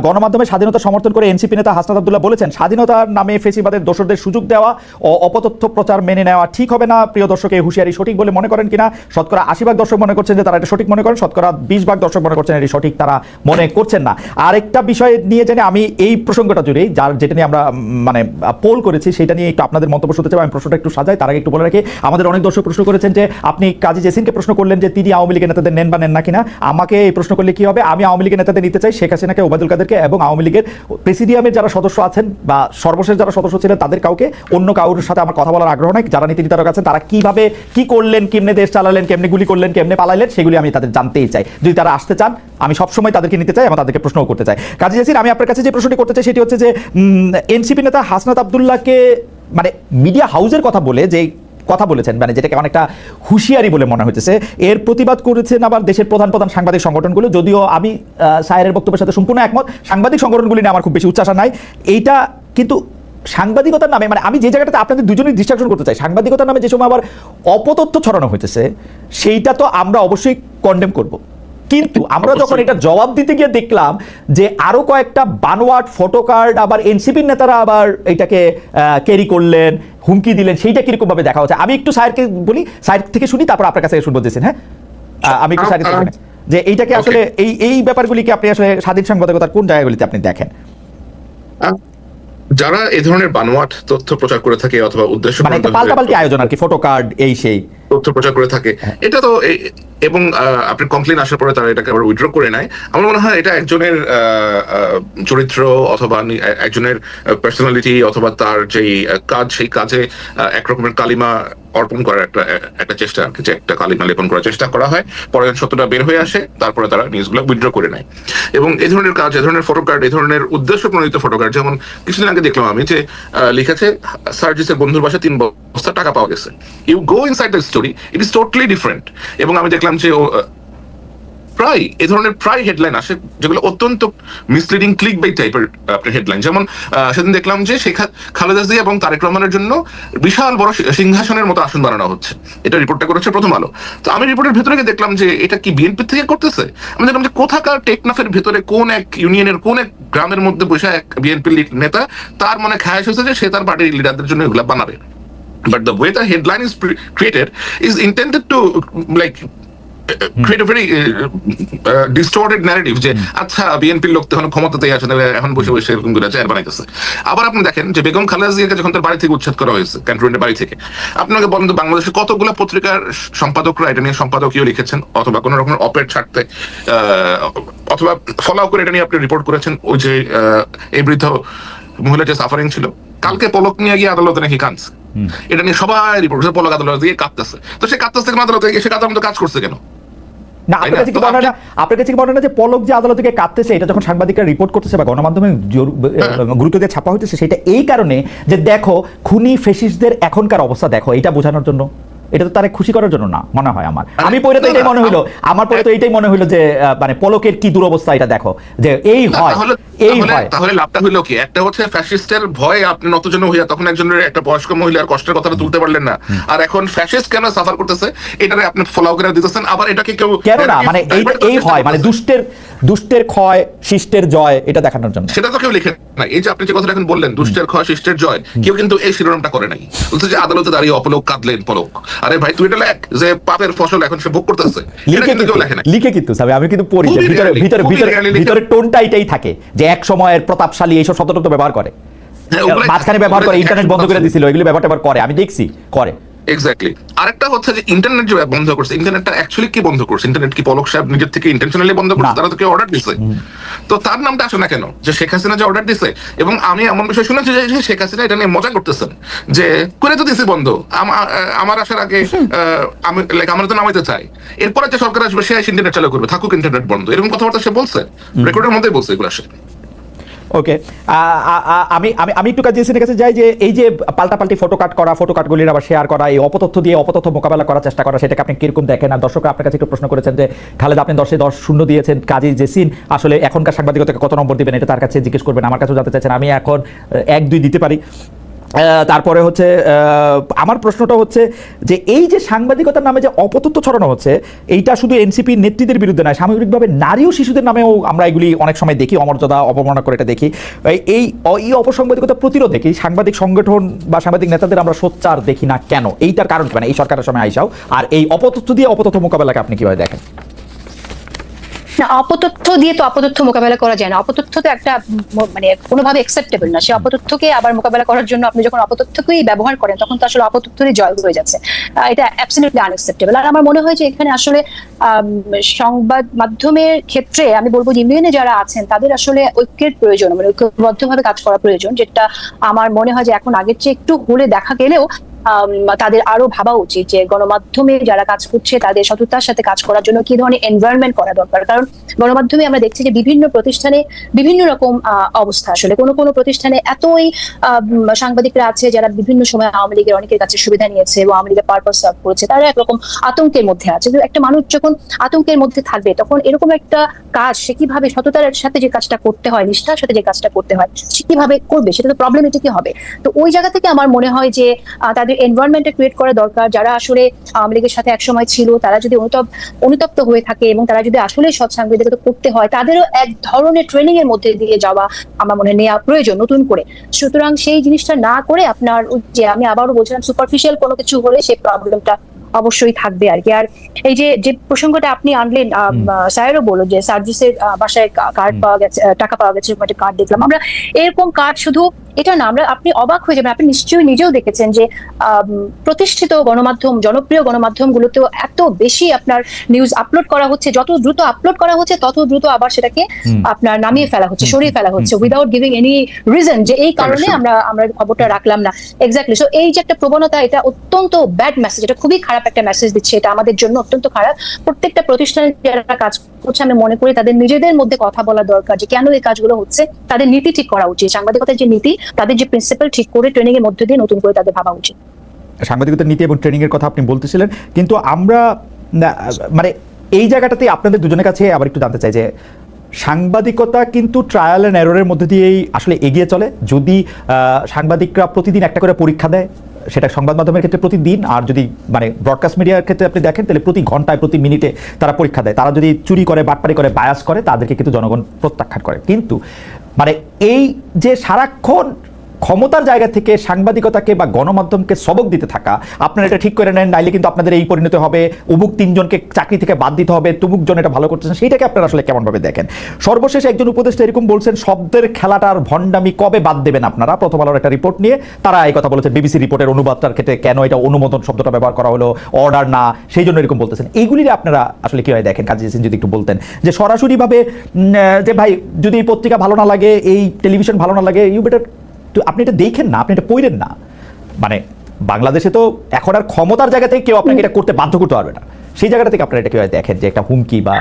গণমাধ্যমে স্বাধীনতা সমর্থন করে এনসিপি নেতা হাসনাত আব্দুল্লাহ বলেছেন, স্বাধীনতার নামে ফেসিবাদের দোসরদের সুযোগ দেওয়া ও অপতথ্য প্রচার মেনে নেওয়া ঠিক হবে না। প্রিয় দর্শক, এই হুঁশিয়ারি সঠিক বলে মনে করেন কিনা? শতকরা 80% দর্শক মনে করছেন যে তারা এটা সঠিক মনে করেন, শতকরা 20% দর্শক মনে করছেন এটি সঠিক তারা মনে করছেন না। আরেকটা বিষয় নিয়ে জানি আমি এই প্রসঙ্গটা জুড়েই, যেটা নিয়ে আমরা মানে পোল করেছি, সেটা নিয়ে একটু আপনাদের মন্তব্য শুনতে চাই। আমি প্রশ্নটা একটু সাজাই, তার আগে একটু বলে রাখি, আমাদের অনেক দর্শক প্রশ্ন করেছেন যে আপনি কাজী জেসিনকে প্রশ্ন করলেন যে তিনি আওয়ামী লীগের নেতাদের নেন বা নেন না কিনা। আমাকে এই প্রশ্ন করলে কি হবে? আমি আওয়ামী লীগের নেতাদের নিতে চাই, শেখ হাসিনাকে, ওবায়দুল কাদেরকে এবং আওয়ামী লীগের প্রেসিডিয়ামের যারা সদস্য আছেন বা সর্বশেষ যারা সদস্য ছিলেন তাদের কাউকে, অন্য কারোর সাথে আমার কথা বলার আগ্রহ নাই। যারা নীতি নির্ধারক আছেন তারা কিভাবে কি করলেন, কেমনে দেশ চালালেন, কেমনে গুলি করলেন, কেমনে পালাইলেন, সেগুলি আমি তাদের জানতেই চাই। যদি তারা আসতে চান, আমি সবসময় তাদেরকে নিতে চাই এবং তাদেরকে প্রশ্নও করতে চাই। কাজী জেসিন, আমি আপনার কাছে যে প্রশ্নটি করতে চাই সেটি হচ্ছে যে এনসিপি নেতা হাসনাত আব্দুল্লাহকে মানে মিডিয়া হাউসের কথা বলে যে কথা বলেছেন, মানে যেটাকে অনেকটা হুঁশিয়ারি বলে মনে হচ্ছে, এর প্রতিবাদ করেছেন আবার দেশের প্রধান প্রধান সাংবাদিক সংগঠনগুলো। যদিও আমি সায়েরের বক্তব্যের সাথে সম্পূর্ণ একমত, সাংবাদিক সংগঠনগুলি নিয়ে আমার খুব বেশি উচ্চাসা নাই। এইটা কিন্তু সাংবাদিকতার নামে, মানে আমি যে জায়গাটাতে আপনাদের দুজনেই ডিস্ট্রাকশন করতে চাই, সাংবাদিকতার নামে যে সময় আবার অপতথ্য ছড়ানো হইতেছে, সেইটা তো আমরা অবশ্যই কন্ডেম করব। কিন্তু আমরা যখন এটা জবাব দিতে গিয়ে দেখলাম যে আরো কয়েকটা বানোয়াট ফটো কার্ড আবার এনসিপির নেতারা আবার এটাকে ক্যারি করলেন, হুমকি দিলেন, সেইটা কিরকম ভাবে দেখা হচ্ছে। আমি একটু সায়েরকে বলি, সায়ের থেকে শুনি, তারপর আপনার কাছে শুনবো জেসিন। হ্যাঁ, আমি একটু সায়ের থেকে শুনি যে এইটাকে আসলে এই ব্যাপারগুলিকে আপনি আসলে স্বাধীন সাংবাদিকতার কোন জায়গাগুলিতে আপনি দেখেন? যারা এই ধরনের বানোয়াট তথ্য প্রচার করে থাকে অথবা উদ্দেশ্য মানে পাল্টাপাল্টি আয়োজন আর কি, ফটো কার্ড এই সেই তথ্য প্রচার করে থাকে, এটা তো এবং আপনি কমপ্লেন আসার পরে তারা এটাকে আবার উইথড্র করে নেয়। আমার মনে হয় এটা একজনের চরিত্র অথবা একজনের পার্সোনালিটি অথবা তার যেই কাজ, সেই কাজে একরকমের কালিমা অর্পণ করার একটা চেষ্টা আর কি, যে একটা কালিমা লেপন করার চেষ্টা করা হয়, পরে সত্যটা বের হয়ে আসে, তারপরে তারা নিউজগুলো উইথড্র করে নেয়। এবং এই ধরনের কাজ, এই ধরনের ফটো কার্ড, এই ধরনের উদ্দেশ্য প্রণোদিত ফটো কার্ড, যেমন কিছুদিন আগে দেখলাম আমি যে লিখেছে সার্জিসের বন্ধুর বাসায় 3 বস্তা টাকা পাওয়া গেছে। You go inside the story, it is totally different. এবং আমি দেখলাম যে প্রায় এই ধরনের প্রায় হেডলাইন আসে যেগুলো অত্যন্ত মিসলিডিং, ক্লিক বাই টাইপের আপনার হেডলাইন। যেমন সেদিন দেখলাম যে শেখ খালেদা জিয়া এবং তারেক রহমানের জন্য বিশাল বড় সিংহাসনের মতো আসন বানানো হচ্ছে, এটা রিপোর্টটা করেছে প্রথম আলো। তো আমি রিপোর্টের ভেতরে গিয়ে দেখলাম যে এটা কি বিএনপি থেকে করতেছে। আমি দেখলাম যে কোথাকার টেকনাফের ভেতরে কোন এক ইউনিয়নের কোন এক গ্রামের মধ্যে বসে এক বিএনপি নেতা, তার মনে খায়াস হয়েছে যে সে তার পার্টির লিডারদের জন্য এগুলা বানাবে। But the way the headline is created is intended to like create a very distorted narrative, যে আচ্ছা বিএনপির লোক তখন ক্ষমতাতেই আছে, এখন বসে বসে এরকম করে চেয়ার বানাইতেছে। আবার আপনি দেখেন যে বেগম খালেদা জিয়াকে যখন তার বাড়ি থেকে উচ্ছেদ করা হয়েছে, ক্যান্টনমেন্টের বাড়ি থেকে, আপনাকে বলেন তো বাংলাদেশের কতগুলো পত্রিকার সম্পাদকরা এটা নিয়ে সম্পাদকীয় লিখেছেন, অথবা কোন রকমের অপেড ছাড়তে অথবা ফলো করে এটা নিয়ে আপনি রিপোর্ট করেছেন। ওই যে এই বৃদ্ধ মহিলা যে সাফারিং ছিল, কালকে পলক নিয়ে গিয়ে আদালতে নাকি কাঁদছে, এটা নিয়ে সবাই রিপোর্ট করছে, পলক আদালতে গিয়ে কাঁদতেছে। তো সে কাঁদতেছে কেন আদালতে গিয়ে? সে কাঁদার মতো কাজ করছে কেন? না, আপনার কাছে কি মনে হয় না, আপনার কাছে কি মনে হয় না যে পলক যে আদালত থেকে কাঁদতেছে, এটা যখন সাংবাদিকরা রিপোর্ট করতেছে বা গণমাধ্যমে গুরুত্ব দিয়ে ছাপা হইতেছে, সেটা এই কারণে যে দেখো খুনি ফেসিস্টদের এখনকার অবস্থা দেখো, এটা বোঝানোর জন্য? এটা তো তারা খুশি করার জন্য না মনে হয় আমার। আমি পড়ে তো এটাই মনে হইলো, আমার পড়ে তো এইটাই মনে হইলো যে মানে পলকের কি দুরবস্থা, এটা দেখো যে এই হয়, এই হয়। তাহলে লাভটা হইলো কি? একটা হচ্ছে ফ্যাসিস্টের ভয়ে আপনি নতজন হইয়া তখন একজনের একটা বয়স্ক মহিলার কষ্টের কথাটা তুলতে পারলেন না, আর এখন ফ্যাসিস্ট কেন সাফার করতেছে এটারে আপনি ফলো করে দিতেছেন। আবার এটাকে কেউ কেন না, মানে এই হয় মানে দুষ্টের ক্ষয় শিষ্টের জয়, এটা দেখানোর জন্য। সেটা তো কেউ লিখে না। এই যে আপনি যে কথাটা এখন বললেন, দুষ্টের ক্ষয় শিষ্টের জয়, কেউ কিন্তু এই শিরোনামটা করে নাই। বলছে যে আদালতে দাঁড়িয়ে অপলোক কাঁদলেন পলক। আরে ভাই তুই এটা লেখ যে পাপের ফসল এখন সে ভোগ করতেছে, লিখে কিন্তু আমি কিন্তু পড়ি ভিতরে টোনটা এটাই থাকে যে এক সময়ের প্রতাপশালী এইসব শব্দ তো ব্যবহার করে, মাঝখানে ব্যবহার করে, ইন্টারনেট বন্ধ করে দিছিল, এগুলো ব্যবহার করে, আমি দেখছি করে। এক্স্যাক্টলি। আরেকটা হচ্ছে যে ইন্টারনেট যে বন্ধ করছে, ইন্টারনেটটা অ্যাকচুয়ালি কি বন্ধ করছে? ইন্টারনেট কি পলক সাহেব নিজের থেকে ইন্টেনশনালি বন্ধ করছে? তারা তো কেউ অর্ডার দিছে। তো তার নামটা আসে না কেন? যে শেখ হাসিনা যে অর্ডার দিছে। এবং আমি এমন বিষয় শুনেছি যে শেখ হাসিনা এটা নিয়ে মজা করতেছেন, যে করে তো দিছে বন্ধ, আমার আসার আগে আমি লাইক আমরা তো নামাইতে চাই, এরপরে যে সরকার আসবে সে ইন্টারনেট চালু করবে, থাকুক ইন্টারনেট বন্ধ, এরকম কথাবার্তা সে বলছে, রেকর্ডের মধ্যেই বলছে এগুলো। আসে ওকে, আমি একটু কাজের কাছে যাই যে এই যে পাল্টাপাল্টি ফটো কাটগুলির আবার শেয়ার করা, এই অপতথ্য দিয়ে অপতথ্য মোকাবেলা করার চেষ্টা করা, সেটাকে আপনি কিরকম দেখেন? আর দর্শকরা আপনার কাছে একটু প্রশ্ন করেছেন যে খালেদা আপনি 10/10 দিয়েছেন, কাজী জেসিন আসলে এখনকার সাংবাদিকতাকে কত নম্বর দিবেন, এটা তার কাছে জিজ্ঞেস করবেন, আমার কাছেও জানতে চাইছেন। আমি এখন 1-2 দিতে পারি। তারপরে হচ্ছে আমার প্রশ্নটা হচ্ছে যে এই যে সাংবাদিকতার নামে যে অপতথ্য ছড়ানো হচ্ছে, এইটা শুধু এনসিপি নেত্রীদের বিরুদ্ধে নয়, সামগ্রিকভাবে নারী ও শিশুদের নামেও আমরা এগুলি অনেক সময় দেখি, অমর্যাদা অবমাননা করে এটা দেখি। এই অপসাংবাদিকতা প্রতিরোধে কি সাংবাদিক সংগঠন বা সাংবাদিক নেতাদের আমরা সোচ্চার দেখি না কেন? এইটার কারণ কি, মানে এই সরকারের সময় আইসাও, আর এই অপতথ্য দিয়ে অপতথ্য মোকাবেলাকে আপনি কিভাবে দেখেন? না, অপতথ্য দিয়ে তো অপতথ্য মোকাবেলা করা যায় না। অপতথ্য তো একটা মানে কোনোভাবে অ্যাকসেপ্টেবল না। সে অপতথ্যকে আবার মোকাবেলা করার জন্য আপনি যখন অপতথ্যকেই ব্যবহার করেন, তখন তো আসলে অপতথ্যেরই জয় হয়ে যাচ্ছে। এটা অ্যাবসলিউটলি আনএক্সেপ্টেবল। আর আমার মনে হয় যে এখানে আসলে সংবাদ মাধ্যমের ক্ষেত্রে আমি বলবো যে ইউনিয়নে যারা আছেন তাদের আসলে ঐক্যের প্রয়োজন, মানে ঐক্যবদ্ধভাবে কাজ করা প্রয়োজন, যেটা আমার মনে হয় যে এখন আগের চেয়ে একটু হলে দেখা গেলেও তাদের আরো ভাবা উচিত যে গণমাধ্যমে যারা কাজ করছে তাদের সততার সাথে কাজ করার জন্য কি ধরনের এনভায়রনমেন্ট করা দরকার। কারণ গণমাধ্যমে আমরা দেখছি যে বিভিন্ন প্রতিষ্ঠানে বিভিন্ন রকম অবস্থা। আসলে কোনো প্রতিষ্ঠানে এতই সাংবাদিকরা আছে যারা বিভিন্ন সময় আওয়ামী লীগের অনেকের কাছে সুবিধা নিয়েছে এবং আওয়ামী লীগের পারপাস সার্ভ করেছে, তারা একরকম আতঙ্কের মধ্যে আছে। কিন্তু একটা মানুষ যখন আতঙ্কের মধ্যে থাকবে, তখন এরকম একটা কাজ সে কিভাবে সততার সাথে যে কাজটা করতে হয়, নিষ্ঠার সাথে যে কাজটা করতে হয়, সে কিভাবে করবে? সেটা তো প্রবলেমেটিকই হবে। তো ওই জায়গা থেকে আমার মনে হয় যে তাদের এনভায়রনমেন্টটা ক্রিয়েট করা দরকার। যারা আসলে আওয়ামী লীগের সাথে একসময় ছিল, তারা যদি অনুতপ্ত হয়ে থাকে এবং তারা যদি আসলে সৎ সাংবাদিকতা করতে হয়, তাদেরও এক ধরনের ট্রেনিং এর মধ্যে দিয়ে যাওয়া আমার মনে হয় নেওয়া প্রয়োজন নতুন করে। সুতরাং সেই জিনিসটা না করে আপনার যে আমি আবারও বলছিলাম সুপারফিশিয়াল কোনো কিছু হলে সেই প্রবলেমটা অবশ্যই থাকবে আর কি। আর এই যে প্রসঙ্গটা আপনি আনলেন, স্যারও বললো যে সার্জিসের বাসায় কার্ড পাওয়া গেছে, টাকা পাওয়া গেছে, একটা কার্ড দেখলাম আমরা। এরকম কার্ড শুধু এটা না, আপনি অবাক হয়ে যাবেন, আপনি নিশ্চয়ই নিজেও দেখেছেন যে প্রতিষ্ঠিত গণমাধ্যম, জনপ্রিয় গণমাধ্যমগুলোতেও এত বেশি আপনার নিউজ আপলোড করা হচ্ছে, যত দ্রুত আপলোড করা হচ্ছে তত দ্রুত আবার সেটাকে আপনার নামিয়ে ফেলা হচ্ছে, সরিয়ে ফেলা হচ্ছে উইদাউট গিভিং এনি রিজন যে এই কারণে আমরা খবরটা রাখলাম না। এক্স্যাক্টলি। সো এই যে একটা প্রবণতা, এটা অত্যন্ত ব্যাড মেসেজ, এটা খুবই খারাপ একটা মেসেজ দিচ্ছে, এটা আমাদের জন্য অত্যন্ত খারাপ। প্রত্যেকটা প্রতিষ্ঠানে যারা কাজ করছে আমি মনে করি তাদের নিজেদের মধ্যে কথা বলা দরকার যে কেন এই কাজগুলো হচ্ছে, তাদের নীতি ঠিক করা উচিত, সাংবাদিকতার যে নীতি, তাদের যে প্রিন্সিপাল ঠিক করে ট্রেনিং এর মধ্যে দিয়ে নতুন করে তাদের ভাবা উচিত। সাংবাদিকতার নীতি এবং ট্রেনিং এর কথা আপনি বলতেছিলেন, কিন্তু আমরা মানে এই জায়গাটাতে আপনাদের দুজনের কাছে আবার একটু জানতে চাই যে সাংবাদিকতা কিন্তু ট্রায়াল অ্যান্ড এররের মধ্যে দিয়েই আসলে এগিয়ে চলে। যদি সাংবাদিকরা প্রতিদিন একটা করে পরীক্ষা দেয়, সেটা সংবাদ মাধ্যমের ক্ষেত্রে প্রতিদিন, আর যদি মানে ব্রডকাস্ট মিডিয়ার ক্ষেত্রে আপনি দেখেন তাহলে প্রতি ঘন্টায় প্রতি মিনিটে তারা পরীক্ষা দেয়। তারা যদি চুরি করে, বাটপারি করে, বায়াস করে, তাদেরকে কিন্তু জনগণ প্রত্যাখ্যান করে। কিন্তু মানে এই যে সারাক্ষণ ক্ষমতার জায়গা থেকে সাংবাদিকতাকে বা গণমাধ্যমকে সবক দিতে থাকা, আপনারা এটা ঠিক করে নেন, নাইলে কিন্তু আপনাদের এই পরিণতি হবে, অমুক 3 জনকে চাকরি থেকে বাদ দিতে হবে, তুমুক জন এটা ভালো করতেছেন, সেইটাকে আপনারা আসলে কেমনভাবে দেখেন? সর্বশেষ একজন উপদেষ্টা এরকম বলছেন, শব্দের খেলাটার ভণ্ডামি কবে বাদ দেবেন আপনারা? প্রথম আলোর একটা রিপোর্ট নিয়ে তারা এই কথা বলেছেন, বিবিসি রিপোর্টের অনুবাদটার ক্ষেত্রে কেন এটা অনুমোদন শব্দটা ব্যবহার করা হলো, অর্ডার না, সেই জন্য এরকম বলতেছেন। এইগুলির আপনারা আসলে কীভাবে দেখেন? কাজী জেসিন যদি একটু বলতেন যে সরাসরিভাবে যে ভাই যদি এই পত্রিকা ভালো না লাগে, এই টেলিভিশন ভালো না লাগে, ইউ বেটার আপনি এটা দেখেন না, আপনি এটা পড়েন না। মানে বাংলাদেশে তো এখন আর ক্ষমতার জায়গা থেকে কেউ আপনাকে এটা করতে বাধ্য করতে পারবে না, সেই জায়গাটা থেকে আপনারা এটা কিভাবে দেখেন যে একটা হুমকি বা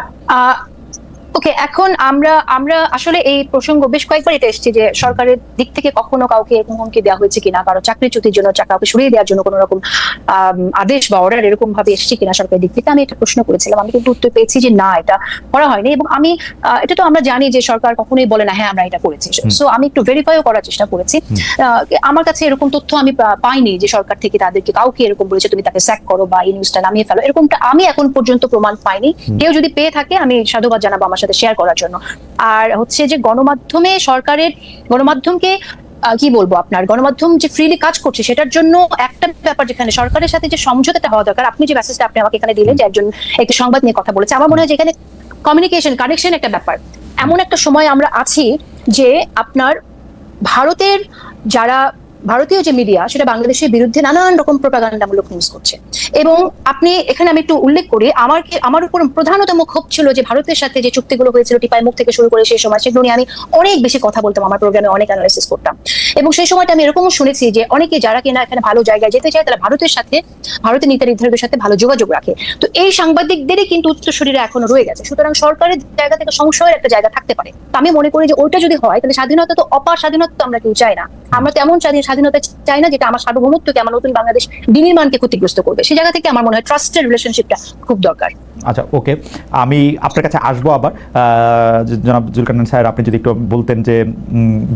ওকে, এখন আমরা আসলে এই প্রসঙ্গ বেশ কয়েকবার এটা এসেছে যে সরকারের দিক থেকে কখনো কাউকে এরকম হুমকি দেওয়া হয়েছে কিনা, কারো চাকরিচ্যুতির জন্য, কাউকে সরিয়ে দেওয়ার জন্য কোনো রকম আদেশ বা অর্ডার এরকম ভাবে এসেছে কিনা সরকারের দিক থেকে, আমি এটা প্রশ্ন করেছিলাম। আমি কিন্তু উত্তর পেয়েছি যে না, এটা করা হয়নি। এবং আমি এটা তো আমরা জানি যে সরকার কখনোই বলে না হ্যাঁ আমরা এটা করেছি। সো আমি একটু ভেরিফাইও করার চেষ্টা করেছি। আমার কাছে এরকম তথ্য আমি পাইনি যে সরকার থেকে তাদেরকে কাউকে এরকম বলেছে তুমি তাকে স্যাক করো বা এই নিউজটা নামিয়ে ফেলো, এরকমটা আমি এখন পর্যন্ত প্রমাণ পাইনি। কেউ যদি পেয়ে থাকে আমি সাধুবাদ জানাবো আমার সাথে শেয়ার করার জন্য। আর হচ্ছে যে গণমাধ্যমে সরকারের গণমাধ্যমকে কি বলবো, আপনার গণমাধ্যম যে ফ্রিলি কাজ করছে সেটার জন্য একটা ব্যাপার, যেখানে সরকারের সাথে যে সমঝোতাটা হওয়া দরকার। আপনি যে মেসেজটা আপনি আমাকে এখানে দিলেন যে একজন একটি সংবাদ নিয়ে কথা বলেছে, আমার মনে হয় যে এখানে কমিউনিকেশন, কানেকশন একটা ব্যাপার। এমন একটা সময় আমরা আছি যে আপনার ভারতের যারা ভারতীয় যে মিডিয়া সেটা বাংলাদেশের বিরুদ্ধে নানান রকম প্রোপাগান্ডামূলক নিউজ করছে। এবং আপনি এখানে আমি একটু উল্লেখ করি, আমার উপর প্রধানতম ক্ষোভ ছিল যে ভারতের সাথে যে চুক্তিগুলো হয়েছিল টিপাই মুখ থেকে শুরু করে সেই সময়, সেগুলো নিয়ে আমি অনেক বেশি কথা বলতাম, আমার প্রোগ্রামে অনেক অ্যানালাইসিস করতাম। এবং সেই সময়টা আমি এরকমও শুনেছি যে অনেকে যারা কিনা এখানে ভালো জায়গায় যেতে চায় তারা ভারতের নেতা নির্ধারকদের সাথে ভালো যোগাযোগ রাখে। তো এই সাংবাদিকদেরই কিন্তু উত্তরসূরিরা এখনো রয়ে গেছে। সুতরাং সরকারের জায়গা থেকে সংশয়ের একটা জায়গা থাকতে পারে। তো আমি মনে করি যে ওইটা যদি হয় তাহলে স্বাধীনতা তো অপার স্বাধীনতা তো আমরা কেউ চাই না। আমরা তেমন স্বাধীনতা চাই না যেটা আমার সার্বভৌমত্বকে, আমার নতুন বাংলাদেশ বিনির্মাণকে ক্ষতিগ্রস্ত করবে। সেই জায়গা থেকে আমার মনে হয় ট্রাস্টের রিলেশনশিপটা খুব দরকার। আচ্ছা, ওকে, আমি আপনার কাছে আসবো আবার। জনাব জুলকারনাইন স্যার, আপনি যদি একটু বলতেন যে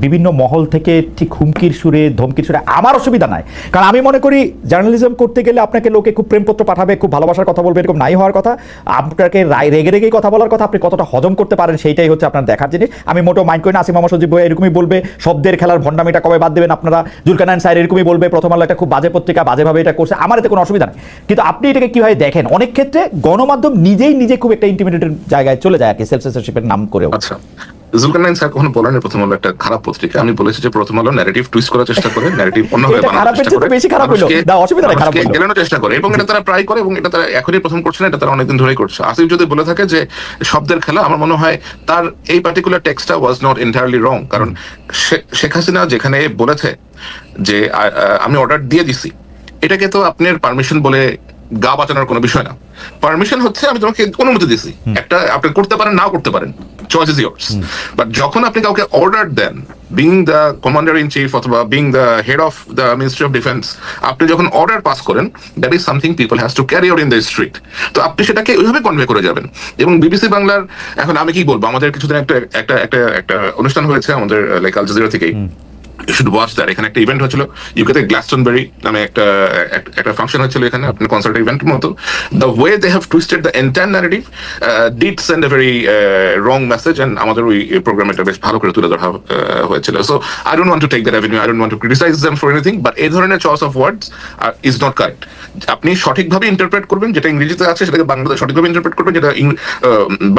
বিভিন্ন মহল থেকে ঠিক হুমকির সুরে, ধমকির সুরে, আমার অসুবিধা নাই, কারণ আমি মনে করি জার্নালিজম করতে গেলে আপনাকে লোকে খুব প্রেমপত্র পাঠাবে, খুব ভালোবাসার কথা বলবে, এরকম নাই হওয়ার কথা। আপনাকে রেগে রেগেই কথা বলার কথা, আপনি কতটা হজম করতে পারেন সেইটাই হচ্ছে আপনার দেখার জিনিস। আমি মোটেও মাইন্ড করি না। আসিফ মাহমুদ সজীব ভাই এরকমই বলবে, শব্দের খেলার ভণ্ডামিটা কবে বাদ দেবেন আপনারা। জুলকারনাইন স্যার এরকমই বলবে, প্রথম আলো একটা খুব বাজে পত্রিকা, বাজেভাবে এটা করছে, আমার এতে কোনো অসুবিধা নেই। কিন্তু আপনি এটাকে কিভাবে দেখেন? অনেক ক্ষেত্রে গণমাধ্যম নিজে খুব একটা ইন্টিমিডেটেড জায়গায় চলে যায় আর কি, সেলফ সেন্সরশিপের নাম করেও। আচ্ছা, জুলকারনাইন স্যার কখনো বলেন প্রথম আলো একটা খারাপ পত্রিকা। আমি বলেছি যে প্রথম আলো ন্যারেটিভ টুইস্ট করার চেষ্টা করে, ন্যারেটিভ অন্যভাবে বানানোর চেষ্টা করে, বেশি খারাপ হলো, অসুবিধা নাই, খারাপ হলো, গেলানোর চেষ্টা করে, এবং এটা তারা প্রায় করে, এবং এটা তারা এখনই প্রথম করছে না, এটা তারা অনেকদিন ধরেই করছে। আসিফ যদি বলে থাকে যে শব্দের খেলা, আমার মনে হয় তার এই পার্টিকুলার টেক্সটটা ওয়াজ নট এন্টায়ারলি রং। কারণ শেখ হাসিনা যেখানে বলেছে যে আমি অর্ডার দিয়ে দিছি, এটাকে তো আপনার পারমিশন বলে গা বাঁচানোর কোনো বিষয় না। পারমিশন হচ্ছে আমি তোমাকে অনুমতি দিছি, একটা আপনি করতে পারেন, নাও করতে পারেন, চয়েস ইজ ইয়ার্স। বাট যখন আপনি কাউকে অর্ডার দেন, being the commander in chief অথবা being the head of the ministry of defence, আপনি যখন অর্ডার পাস করেন, that is something people has to carry out in the street. তো আপনি সেটাকে ওইভাবে কনভে করে যাবেন। এবং বিবিসি বাংলার, এখন আমি কি বলবো, আমাদের কিছুদিন একটা অনুষ্ঠান হয়েছে আমাদের লাইক আল জাজিরা থেকেই, You should watch that. এখানে একটা ইভেন্ট হয়েছিল ইউকেতে, গ্লাসটনবেরি নামে একটা ফাংশন হয়েছিল এখানে, আপনার কনসার্ট ইভেন্টের মতো। The way they have twisted the entire narrative did send a very wrong message, and আমাদের ওই প্রোগ্রামটা বেশ ভালো করে তুলে ধরা হয়েছিল। So I don't want to take that avenue, I don't want to criticize them for anything, but এই ধরনের choice of words is not correct. আপনি সঠিকভাবে ইন্টারপ্রেট করবেন, যেটা ইংরেজিতে আছে সেটাকে বাংলাতে সঠিকভাবে ইন্টারপ্রেট করবেন, যেটা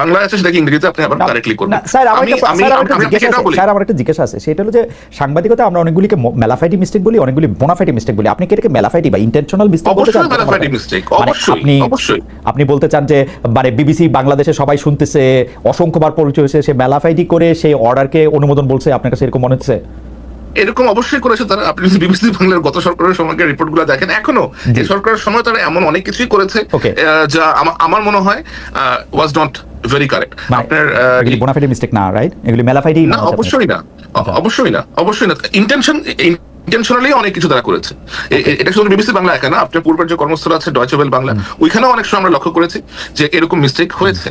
বাংলায় আছে সেটাকে ইংরেজিতে আপনি আবার কারেক্টলি করবেন। স্যার, আমার একটা জিজ্ঞাসা আছে, সেটা হলো যে সাংবাদিকতা ভাষাতে আমরা অনেকগুলিকে মেলাফাইটি মিস্টেক বলি, অনেকগুলি বোনাফাইটি মিস্টেক বলি। আপনি কি এটাকে মেলাফাইটি বা ইন্টেনশনাল মিস্টেক বলতে চান? অবশ্যই মেলাফাইটি মিস্টেক, মানে অবশ্যই। আপনি বলতে চান যে মানে বিবিসি বাংলাদেশে সবাই শুনতেছে, অসংখ্যবার পরিচয় হয়েছে, সে মেলাফাইটি করে সেই অর্ডারকে অনুমোদন বলছে, আপনার কাছে এরকম মনে হচ্ছে? এরকম অবশ্যই করেছে তারা। আপনি যদি বিবিসি বাংলার গত সরকারের সময়কার রিপোর্টগুলো দেখেন, এখনো এই সরকারের সময় তারা এমন অনেক কিছুই করেছে Okay. যা আমার মনে হয় ওয়াজ নট ভেরি কারেক্ট। আপনার এগুলি বোনাফাইটি মিস্টেক না, রাইট? এগুলি মেলাফাইটি না, অবশ্যই না, অবশ্যই না। ইন্টেনশনালি অনেক কিছু তারা করেছে। এটা শুধু বিবিসি বাংলা একা না, আপনার পূর্বের যে কর্মস্থল আছে ডয়চে ওয়েল বাংলা, ওইখানেও অনেক সময় আমরা লক্ষ্য করেছি যে এরকম মিস্টেক হয়েছে।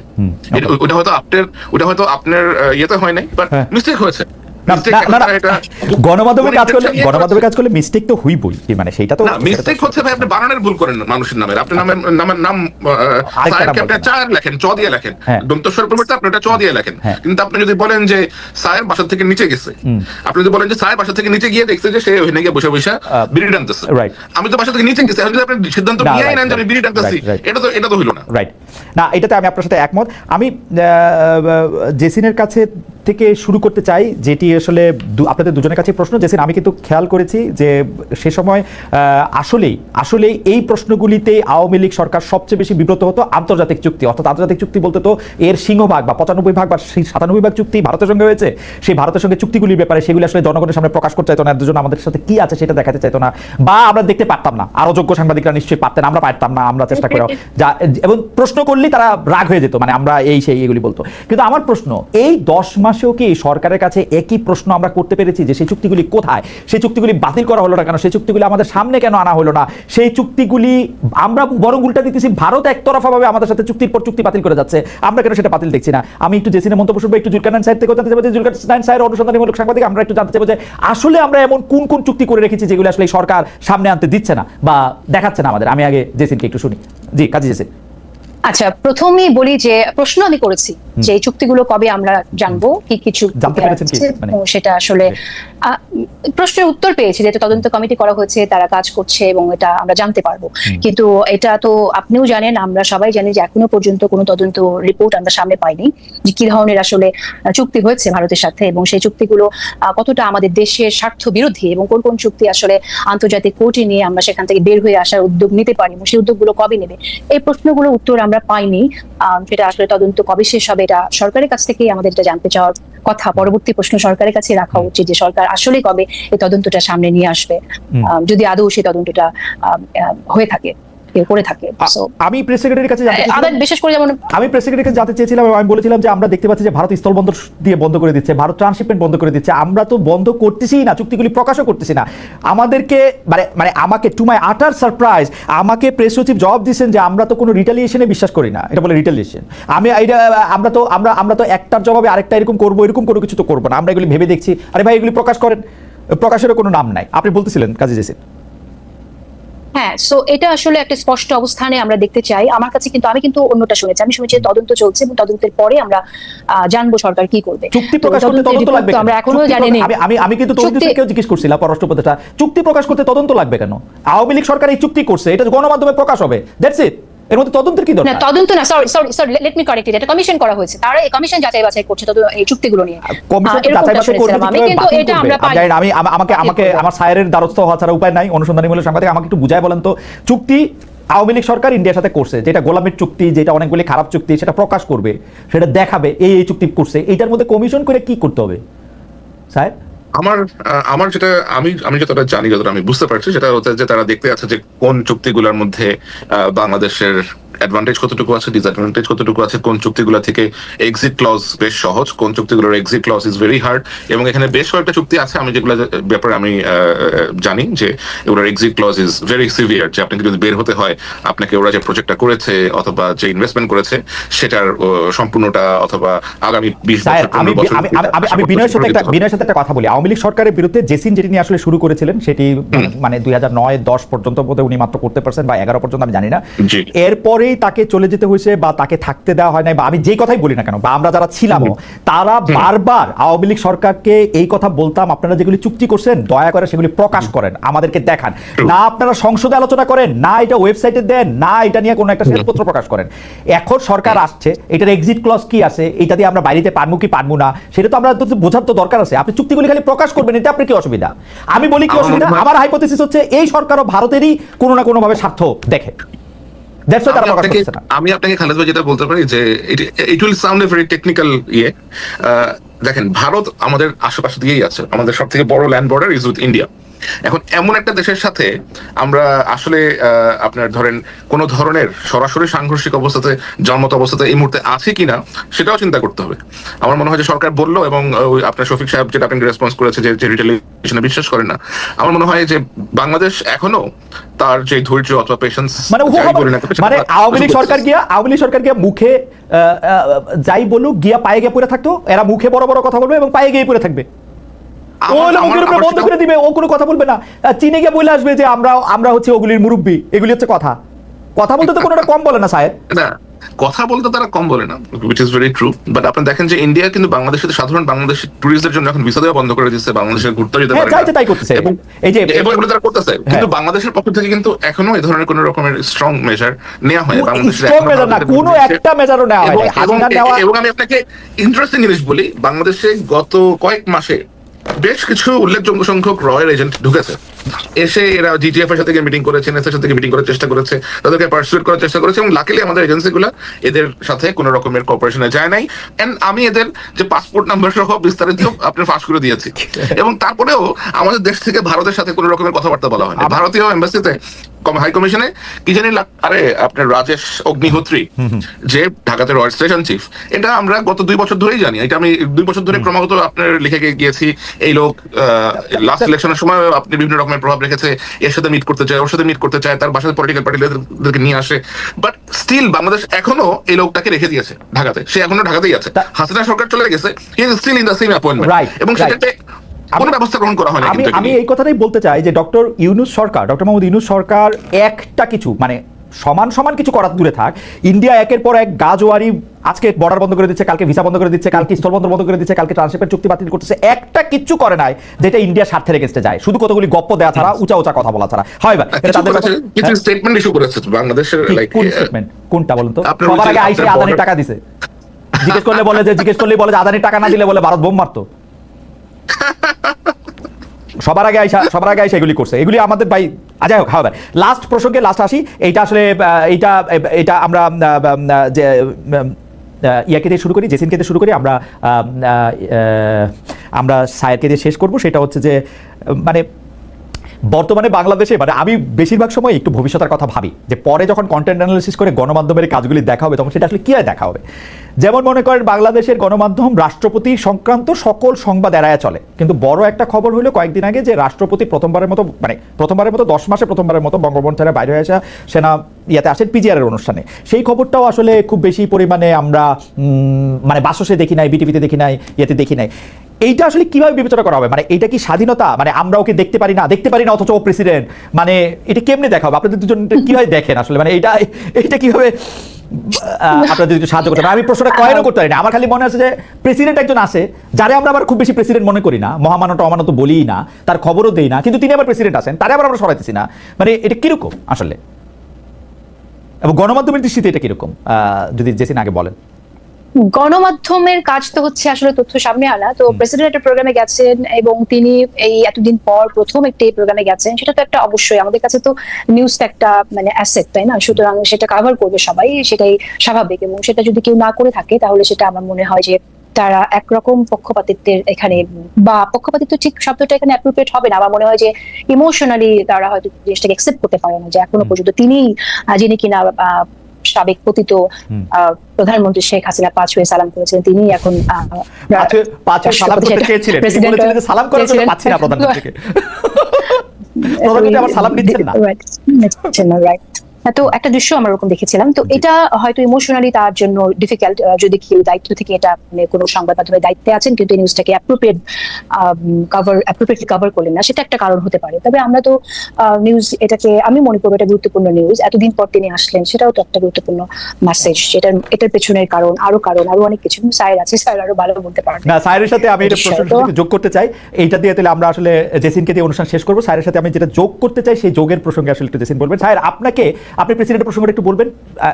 ওটা হয়তো আপনার ইয়েতে হয় নাই, বাট মিস্টেক হয়েছে। গণমাধ্যমে কাজ করলে মিস্টেক তো হইবই, মানে সেইটা তো মিস্টেক হচ্ছে ভাই, আপনি বানানের ভুল করেন মানুষের নামের। আপনি নাম চায়ের লেখেন, চ দিয়ে লেখেন, দন্তস্বর পরিবর্তে আপনি ওটা চ দিয়ে লেখেন। কিন্তু আপনি যদি বলেন যে সায়ের বাসা থেকে নিচে গেছে, আপনি যদি বলেন যে সায়ের বাসা থেকে নিচে গিয়ে দেখছে যে সে ওখানে গিয়ে বসে বসে বিড়ি টানতেছে, আমি তো বাসা থেকে নিচে গেছি, এখন যদি আপনি সিদ্ধান্ত নিয়ে নেন যে আমি বিড়ি টানতেছি, এটা তো হইল না, রাইট? না, এটাতে আমি আপনার সাথে একমত। আমি জেসিনের কাছে থেকে শুরু করতে চাই, যেটি আসলে আপনাদের দুজনের কাছে প্রশ্ন। জেসিন, আমি কিন্তু খেয়াল করেছি যে সে সময় আসলেই এই প্রশ্নগুলিতে আওয়ামী লীগ সরকার সবচেয়ে বেশি বিব্রত হতো। আন্তর্জাতিক চুক্তি, অর্থাৎ আন্তর্জাতিক চুক্তি বলতে তো এর সিংহভাগ বা 95% বা 97% চুক্তি ভারতের সঙ্গে হয়েছে। সেই ভারতের সঙ্গে চুক্তিগুলির ব্যাপারে সেগুলি আসলে জনগণের সামনে প্রকাশ করতে চাইতো না, দুজন আমাদের সাথে কি আছে সেটা দেখাতে চাইতো না, বা আমরা দেখতে পারতাম না। আরো যোগ্য সাংবাদিকরা নিশ্চয়ই পারতেন, আমরা পারতাম না, আমরা চেষ্টা করে এবং প্রশ্ন করলেই তারা রাগ হয়ে যেত, মানে আমরা এই সেই এগুলি বলতো। কিন্তু আমার প্রশ্ন, এই 10 মাসেও কি সরকারের কাছে একই প্রশ্ন আমরা করতে পেরেছি যে সেই চুক্তিগুলি কোথায়? সেই চুক্তিগুলি বাতিল করা হলো না কেন? সেই চুক্তিগুলি আমাদের সামনে কেন আনা হলো না? সেই চুক্তিগুলি আমরা বরং উল্টা দিতেছি, ভারত একতরফাভাবে আমাদের সাথে চুক্তির পর চুক্তি বাতিল করে যাচ্ছে, আমরা কেন সেটা বাতিল দেখছি না? আমি একটু জেসিনের মন্তব্য শুনবো, একটু জুলকারনাইন সাইড থেকে জানতে চাইবো যে জুলকারনাইন সাইড অনুসন্ধানীমূলক সাংবাদিক, আমরা একটু জানতে চাইবো যে আসলে আমরা এমন কোন কোন চুক্তি করে রেখেছি যেগুলো আসলে সরকার সামনে আনতে দিচ্ছে না বা দেখাচ্ছে না আমাদের। আমি আগে জেসিনকে একটু শুনি। জি, কাজী জেসিন। আচ্ছা, প্রথমেই বলি যে প্রশ্ন আমি করেছি যে এই চুক্তিগুলো কবে আমরা জানবো, কি কিছু জানতে পেরেছেন কি? মানে সেটা আসলে প্রশ্নের উত্তর পেয়েছি, যেটা তদন্ত কমিটি করা হয়েছে, তারা কাজ করছে এবং এটা আমরা জানতে পারবো। কিন্তু এটা তো আপনিও জানেন, আমরা সবাই জানি যে এখনো পর্যন্ত কোনো তদন্ত রিপোর্ট আমরা সামনে পাইনি যে কি ধরনের আসলে চুক্তি হয়েছে ভারতের সাথে, এবং সেই চুক্তিগুলো কতটা আমাদের দেশের স্বার্থ বিরোধী, এবং কোন কোন চুক্তি আসলে আন্তর্জাতিক কোর্টে নিয়ে আমরা সেখান থেকে বের হয়ে আসার উদ্যোগ নিতে পারি, এবং সেই উদ্যোগগুলো কবে নেবে, এই প্রশ্নগুলোর উত্তর আমরা পাইনি। সেটা আসলে তদন্ত কবে শেষ হবে, এটা সরকারের কাছ থেকেই আমাদের এটা জানতে চাওয়ার কথা। পরবর্তী প্রশ্ন সরকারের কাছে রাখা উচিত যে সরকার আসলে কবে এই তদন্তটা সামনে নিয়ে আসবে, যদি আদৌ সেই তদন্তটা হয়ে থাকে, করে থাকে। আমি প্রেস সেক্রেটারির কাছে বিশেষ করে যেমন আমি প্রেস সেক্রেটারির কাছে জানতে চেয়েছিলাম, আমি বলেছিলাম যে আমরা দেখতে পাচ্ছি যে ভারত স্থলবন্দর দিয়ে বন্ধ করে দিচ্ছে, ভারত ট্রান্সশিপমেন্ট বন্ধ করে দিচ্ছে, আমরা তো বন্ধ করতেছি না, চুক্তিগুলি প্রকাশও করতেছি না। আমাদেরকে মানে আমাকে টু মাই আটার সারপ্রাইজ আমাকে প্রেস সচিব জবাব দিচ্ছেন যে আমরা তো কোনো রিটালিয়েশনে বিশ্বাস করি না, এটা বলে রিটালিয়েশন। আমরা তো একটার জবাবে আরেকটা এরকম করবো, এরকম কোনো কিছু তো করবো না, আমরা এগুলি ভেবে দেখছি। আরে ভাই, এগুলি প্রকাশ করেন, প্রকাশেরও কোনো নাম নাই। আপনি বলতেছিলেন কাজী জেসিন। হ্যাঁ, সো এটা আসলে একটা স্পষ্ট অবস্থানে আমরা দেখতে চাই। আমার কাছে কিন্তু আমি কিন্তু অন্যটা শুনেছি, আমি শুনেছি তদন্ত চলছে এবং তদন্তের পরে আমরা জানবো সরকার কি করবে। চুক্তি প্রকাশ করতে তদন্ত লাগবে আমরা এখনো জানি না। আমি কিন্তু তদন্তকেও জিজ্ঞেস করছিলাম, পররাষ্ট্র উপদেষ্টা, চুক্তি প্রকাশ করতে তদন্ত লাগবে কেন? আওয়ামী লীগ সরকার এই চুক্তি করছে, এটা গণমাধ্যমে প্রকাশ হবে, দ্যাটস ইট। এর মধ্যে তদন্তের কি দরকার? না, তদন্ত না, sorry let me correct it, এটা কমিশন করা হয়েছে, তারা এই কমিশন যাচাই বাছাই করছে এই চুক্তিগুলো নিয়ে। কমিশন যাচাই বাছাই করবে, আমি কিন্তু এটা আমরা পাই। আমাকে আমার সায়ের দ্বারস্থ হওয়া ছাড়া উপায় নাই। অনুসন্ধানীমূলক সাংবাদিক, আমাকে একটু বুঝায় বলেন তো, চুক্তি আওয়ামী লীগ সরকার ইন্ডিয়ার সাথে করছে, যেটা গোলামের চুক্তি, যেটা অনেকগুলি খারাপ চুক্তি, সেটা প্রকাশ করবে, সেটা দেখাবে এই চুক্তি করছে, এইটার মধ্যে কমিশন করে কি করতে হবে স্যার? আমার যেটা আমি যতটা জানি, যতটা আমি বুঝতে পারছি, সেটা হচ্ছে যে তারা দেখতে আছে যে কোন চুক্তিগুলোর মধ্যে বাংলাদেশের অ্যাডভান্টেজ কতটুকু আছে, ডিসঅ্যাডভান্টেজ কতটুকু আছে, কোন চুক্তিগুলো থেকে এক্সিট ক্লজ বেশ সহজ, কোন চুক্তিগুলোর exit clause is very hard. এবং এখানে বেশ কয়েকটা চুক্তি আছে আমি যেগুলো ব্যাপারে আমি জানি যে এগুলোর exit clause is very severe, যে আপনাকে যদি বের হতে হয়, আপনাকে ওরা যে প্রজেক্টটা করেছে অথবা যে ইনভেস্টমেন্ট করেছে সেটার সম্পূর্ণটা অথবা আগামী 20 বছর। আমি বিনয়ের সাথে একটা কথা বলি। আওয়ামী লীগ সরকারের বিরুদ্ধে জেসিন যেটি নিয়ে আসলে শুরু করেছিলেন, সেটি মানে 2009-10 পর্যন্ত বোধহয় উনি মাত্র করতে পারছেন, বা 11 পর্যন্ত, আমি জানি না। এরপর তারপরেই তাকে চলে যেতে হয়েছে বা তাকে থাকতে দেওয়া হয় নাই, বা আমি যেই কথাই বলি না কেন, বা আমরা যারা ছিলামও তারা বারবার আওয়ামী লীগ সরকারকে এই কথা বলতাম, আপনারা যেগুলি চুক্তি করছেন দয়া করে সেগুলি প্রকাশ করেন, আমাদেরকে দেখান। না আপনারা সংসদে আলোচনা করেন, না এটা ওয়েবসাইটে দেন, না এটা নিয়ে কোনো একটা শ্বেতপত্র প্রকাশ করেন। এখন সরকার আসছে, এটার এক্সিট ক্লজ কি আছে, এটা দিয়ে আমরা বাইরে পারবো কি পারবো না, সেটা তো আমরা বোঝার তো দরকার আছে। আপনি চুক্তিগুলি খালি প্রকাশ করবেন, এতে আপনার কি অসুবিধা? আমি বলি কি অসুবিধা? আমার হাইপোথিসিস হচ্ছে এই সরকারও ভারতেরই কোনো না কোনো ভাবে স্বার্থ দেখে। আমি আপনাকে খালেদ ভাই যেটা বলতে পারি যে it will sound a very technical ইয়ে। দেখেন, ভারত আমাদের আশেপাশে দিয়েই আছে, আমাদের সব থেকে বড় land border is with India. এখন এমন একটা দেশের সাথে আমরা আসলে আপনার ধরেন কোন ধরনের সরাসরি সাংঘর্ষিক অবস্থাতে জন্মত অবস্থাতে এই মুহূর্তে আছে কিনা সেটাও চিন্তা করতে হবে। আমার মনে হয় যে সরকার বললো, এবং আপনার শফিক সাহেব যেটা আপনি রেসপন্স করেছে যে রিটেলিয়েশনে বিশ্বাস করেন না, আমার মনে হয় যে বাংলাদেশ এখনো তার যে ধৈর্য অথবা পেশেন্স, মানে আওয়ামী লীগ সরকার গিয়া মুখে যাই বলুক গিয়া পায়ে গিয়ে পড়ে থাকতো, এরা মুখে বড় বড় কথা বলবে এবং পায়ে গিয়ে পড়ে থাকবে, বন্ধ করে দিবে, ও কোনো কথা বলবে না। চীনে গিয়ে বলে আসবে যে আমরা হচ্ছে ওগুলির মুরব্বী, এগুলি হচ্ছে কথা বলতে তো কোনোটা কম বলে না সাহেব। না, কথা বলতে তারা কম বলে না, which is very true, but আপনি দেখেন যে ইন্ডিয়া কিন্তু বাংলাদেশের সাধারণ বাংলাদেশি টুরিস্টদের জন্য এখন ভিসা দেওয়া বন্ধ করে দিচ্ছে, বাংলাদেশের ঘুরতে যেতে পারে না, তাই করতেছে, এই যে এগুলো তারা করতেছে। কিন্তু বাংলাদেশের পক্ষ থেকে কিন্তু এখনো এই ধরনের কোন রকমের স্ট্রং মেজার নেওয়া হয় বাংলাদেশের, কোনো একটা মেজারও নেওয়া হয় না। এবং আমি আপনাকে ইন্টারেস্টিং জিনিস বলি, বাংলাদেশে গত কয়েক মাসে বেশ কিছু উল্লেখযোগ্য সংখ্যক রয়্যাল এজেন্ট ঢুকেছে, এসে এরা জিটিএফ এর সাথে মিটিং করেছে, এর সাথে মিটিং করার চেষ্টা করেছে, তাদেরকে পারসুয়েট করার চেষ্টা করেছে, এবং লাকিলি আমাদের এজেন্সিগুলো এদের সাথে কোনো রকমের কোঅপারেশনে যায় নাই। এন্ড আমি এদের যে পাসপোর্ট নাম্বার সহ বিস্তারিত আপনার ফাঁস করে দিয়েছি, এবং তারপরেও আমাদের দেশ থেকে ভারতের সাথে কোনো রকমের কথাবার্তা বলা হয়নি। ভারতীয় এম্বাসিতে হাই কমিশনে কি জানি আরে আপনার রাজেশ অগ্নিহোত্রী যে ঢাকাতে রয়্যাল স্টেশন চিফ, এটা আমরা গত 2 বছর ধরেই জানি, এটা আমি 2 বছর ধরে ক্রমাগত আপনার লিখে গিয়েছি। এই লোক লাস্ট ইলেকশনের সময় আপনি বিভিন্ন রকমের প্রভাব রেখেছে, এর সাথে মিট করতে চায়, ওর সাথে মিট করতে চায়, তার বাসায় পলিটিক্যাল পার্টিদেরকে নিয়ে আসে, বাট স্টিল বাংলাদেশ এখনো এই লোকটাকে রেখে দিয়েছে ঢাকাতে, সে এখনো ঢাকাতেই আছে। হাসিনা সরকার চলে গেছে, he is still in the same appointment, এবং সেটাতে কোনো ব্যবস্থা গ্রহণ করা হয় না। আমি এই কথাটাই বলতে চাই যে ডক্টর মোহাম্মদ ইউনূস সরকার একটা কিছু মানে সমান কিছু করার দূরে থাক, ইন্ডিয়া একের পর এক গাজওয়ারি, আজকে বর্ডার বন্ধ করে দিচ্ছে, কালকে ভিসা বন্ধ করে দিচ্ছে, কালকে স্থলবন্দর বন্ধ করে দিচ্ছে, কালকে ট্রান্সশিপের চুক্তি বাতিল করতেছে, একটা কিচ্ছু করে নাই যেটা ইন্ডিয়ার স্বার্থের এগেইনস্টে যায়, শুধু কতগুলি গপ্প দেওয়া ছাড়া, উঁচা কথা বলা ছাড়া। হয় কিছু স্টেটমেন্ট ইস্যু করেছে বাংলাদেশের, লাইক কোনটা বলুন তো? সবার আগে আইসি আদানি টাকা দিছে, জিজ্ঞেস করলেই বলে যে আদানি টাকা না দিলে বলে ভারত বোম মারতো। সবার আগে আইসা এগুলি করছে, এগুলি আমাদের ভাই যাই হোক। হবে লাস্ট প্রসঙ্গে লাস্ট আসি, এইটা আসলে এইটা আমরা যে ইয়াকে দিয়ে শুরু করি, জেসিনকে দিয়ে শুরু করি, আমরা সায়েরকে দিয়ে শেষ করব। সেটা হচ্ছে যে মানে বর্তমানে বাংলাদেশে মানে আমি বেশিরভাগ সময় একটু ভবিষ্যতের কথা ভাবি, যে পরে যখন কন্টেন্ট অ্যানালিসিস করে গণমাধ্যমের কাজগুলি দেখা হবে তখন সেটা আসলে কি দেখা হবে। যেমন মনে করেন বাংলাদেশের গণমাধ্যম রাষ্ট্রপতি সংক্রান্ত সকল সংবাদ এড়ায় চলে, কিন্তু বড় একটা খবর হলো কয়েকদিন আগে যে রাষ্ট্রপতি প্রথমবারের মতো 10 মাসে প্রথমবারের মতো বঙ্গভবন ছেড়ে বাইরে হয়ে আসা সেনা ইয়াতে আসেন পিজিআর এর অনুষ্ঠানে। সেই খবরটাও আসলে খুব বেশি পরিমাণে আমরা মানে বাসসে দেখি নাই, বিটিভিতে দেখি নাই, ইয়েতে দেখি নাই। এইটা আসলে কিভাবে বিবেচনা করা হবে? মানে এটা কি স্বাধীনতা? মানে আমরা ওকে দেখতে পারি না অথচ ও প্রেসিডেন্ট, মানে এটা কেমনে দেখা হবে? আপনাদের দুজন কিভাবে দেখেন আসলে, মানে এইটা কিভাবে আপনাদের একটু সাহায্য করতে? আমি প্রশ্নটা কয়েনও করতে পারি না, আমার খালি মনে আছে যে প্রেসিডেন্ট একজন আছে যারে আমরা আবার খুব বেশি প্রেসিডেন্ট মনে করি না, মহামানত অমানত বলিই না, তার খবরও দেই না, কিন্তু তিনি আবার প্রেসিডেন্ট আছেন, তারে আবার আমরা সরাইতেছি না। মানে এটা কিরকম আসলে, এবং গণমাধ্যমের দৃষ্টিতে এটা কিরকম যদি জেসিন আগে বলেন। গণমাধ্যমের কাজ তো হচ্ছে আসলে তথ্য সামনে আনা। তো প্রেসিডেন্ট একটা প্রোগ্রামে গেছেন এবং তিনি এই এতদিন পর প্রথম একটি প্রোগ্রামে গেছেন, সেটা তো একটা অবশ্যই আমাদের কাছে তো নিউজ একটা মানে অ্যাসেট, তাই না? সুতরাং সেটা কভার করবে সবাই, সেটাই স্বাভাবিক। এবং সেটা যদি কেউ না করে থাকে তাহলে সেটা আমার মনে হয় যে তারা একরকম পক্ষপাতিত্বের এখানে, বা পক্ষপাতিত্ব ঠিক শব্দটা এখানে অ্যাপ্রোপ্রিয়েট হবে না, আমার মনে হয় যে ইমোশনালি তারা হয়তো জিনিসটাকে অ্যাকসেপ্ট করতে পারে না, যে এখনো পর্যন্ত তিনি যিনি কিনা সাবেক পতিত প্রধানমন্ত্রী শেখ হাসিনা 5 হয়ে সালাম করেছেন, তিনি এখন সালাম করেছেন, পাচ্ছি না প্রধানমন্ত্রীকে, প্রধানমন্ত্রী আবার সালাম দিচ্ছেন না। তো একটা দৃশ্য আমরা ওরকম দেখেছিলাম, তো এটা হয়তো ইমোশনালি তার জন্য ডিফিকাল্ট, যদি কেউ দায়িত্ব থেকে এটা মানে কোনো সংবাদ মাধ্যমের দায়িত্বে আছেন কিন্তু এই নিউজটাকে অ্যাপ্রোপ্রিয়েটলি কভার করলেন না, সেটা একটা কারণ হতে পারে। তবে আমরা তো নিউজ এটাকে আমি মনে করবো এটা গুরুত্বপূর্ণ নিউজ, এতদিন পর তিনি আসলেন সেটাও তো একটা গুরুত্বপূর্ণ মেসেজ। এটার পেছনের কারণ আরো অনেক কিছু, স্যার আছে, স্যার আরো ভালো বলতে পারবেন। না, স্যারের সাথে আমি এটা প্রশ্নটা যোগ করতে চাই, এইটা দিয়ে তাহলে আমরা আসলে জেসিনকে দিয়ে অনুষ্ঠান শেষ করবো। স্যারের সাথে আমি যেটা যোগ করতে চাই সেই যোগের প্রসঙ্গে আসলে একটু জেসিন বলবেন। স্যার, আপনি প্রেসিডেন্টের প্রসঙ্গটা একটু বলবেন,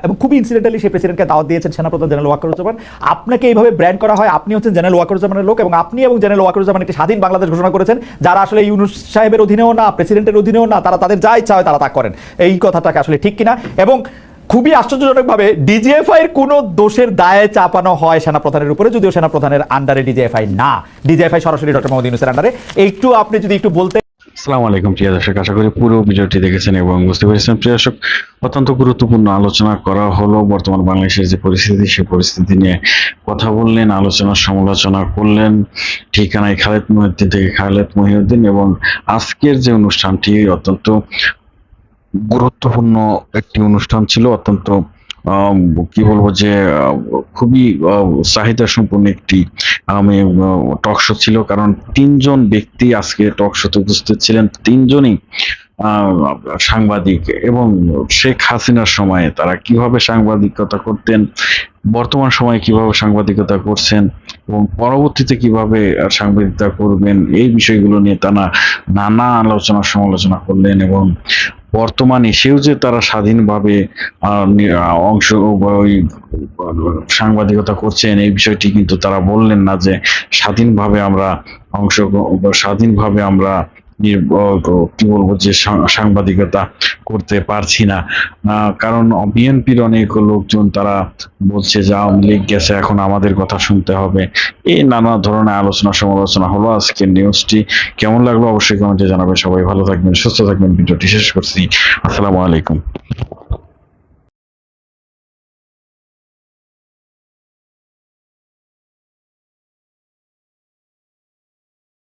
এবং খুবই ইনসিডেন্টালি সেই প্রেসিডেন্টকে দাওয়াত দিয়েছেন সেনাপ্রধান জেনারেল ওয়াকারুজ্জামান। আপনাকে এইভাবে ব্র্যান্ড করা হয়, আপনি হচ্ছেন জেনারেল ওয়াকারুজ্জামানের লোক, এবং আপনি এবং জেনারেল ওয়াকারুজ্জামান একটি স্বাধীন বাংলাদেশ ঘোষণা করেছেন, যারা আসলে ইউনূস সাহেবের অধীনেও না, প্রেসিডেন্টের অধীনেও না, তারা তাদের যা ইচ্ছা হয় তারা তা করেন। এই কথাটাকে আসলে ঠিক কিনা? এবং খুবই আশ্চর্যজনকভাবে ডিজিএফআই এর কোনো দোষের দায়ে চাপানো হয় সেনাপ্রধানের উপরে, যদিও সেনাপ্রধানের আন্ডারে ডিজিএফআই না, ডিজিএফআই সরাসরি ডক্টর মোহাম্মদ ইউনূসের আন্ডারে। একটু আপনি যদি একটু বলতে। আসসালামু আলাইকুম প্রিয় দর্শক, আশা করি পুরো ভিডিওটি দেখেছেন এবং বুঝতে পেরেছেন। প্রিয় দর্শক, অত্যন্ত গুরুত্বপূর্ণ আলোচনা করা হলো বর্তমান বাংলাদেশের যে পরিস্থিতি, সেই পরিস্থিতি নিয়ে কথা বললেন, আলোচনা সমালোচনা করলেন ঠিকানায় খালেদ মহিউদ্দিন থেকে খালেদ মহিউদ্দিন। এবং আজকের যে অনুষ্ঠানটি অত্যন্ত গুরুত্বপূর্ণ একটি অনুষ্ঠান ছিল, অত্যন্ত কি বলবো যে খুবই চাহিদা সম্পন্ন একটি টক শো ছিল, কারণ তিনজন ব্যক্তি আজকে টক শোতে উপস্থিত ছিলেন, তিনজনই সাংবাদিক। এবং শেখ হাসিনার সময়ে তারা কিভাবে সাংবাদিকতা করতেন, বর্তমান সময়ে কিভাবে সাংবাদিকতা করছেন এবং পরবর্তীতে কিভাবে সাংবাদিকতা করবেন, এই বিষয়গুলো নিয়ে তারা নানা আলোচনা সমালোচনা করলেন। এবং বর্তমানে সেও যে তারা স্বাধীনভাবে অংশ ওই সাংবাদিকতা করছেন, এই বিষয়টি কিন্তু তারা বললেন না যে স্বাধীনভাবে আমরা স্বাধীনভাবে আমরা কি বলবো যে সাংবাদিকতা করতে পারছি না। কারণ বিএনপির অনেক লোকজন তারা বলছে যে আওয়ামী লীগ গেছে, এখন আমাদের কথা শুনতে হবে। এই নানা ধরনের আলোচনা সমালোচনা হলো। আজকের নিউজটি কেমন লাগলো অবশ্যই কমেন্টে জানাবে। সবাই ভালো থাকবেন, সুস্থ থাকবেন। ভিডিওটি শেষ করছি। আসসালামু আলাইকুম।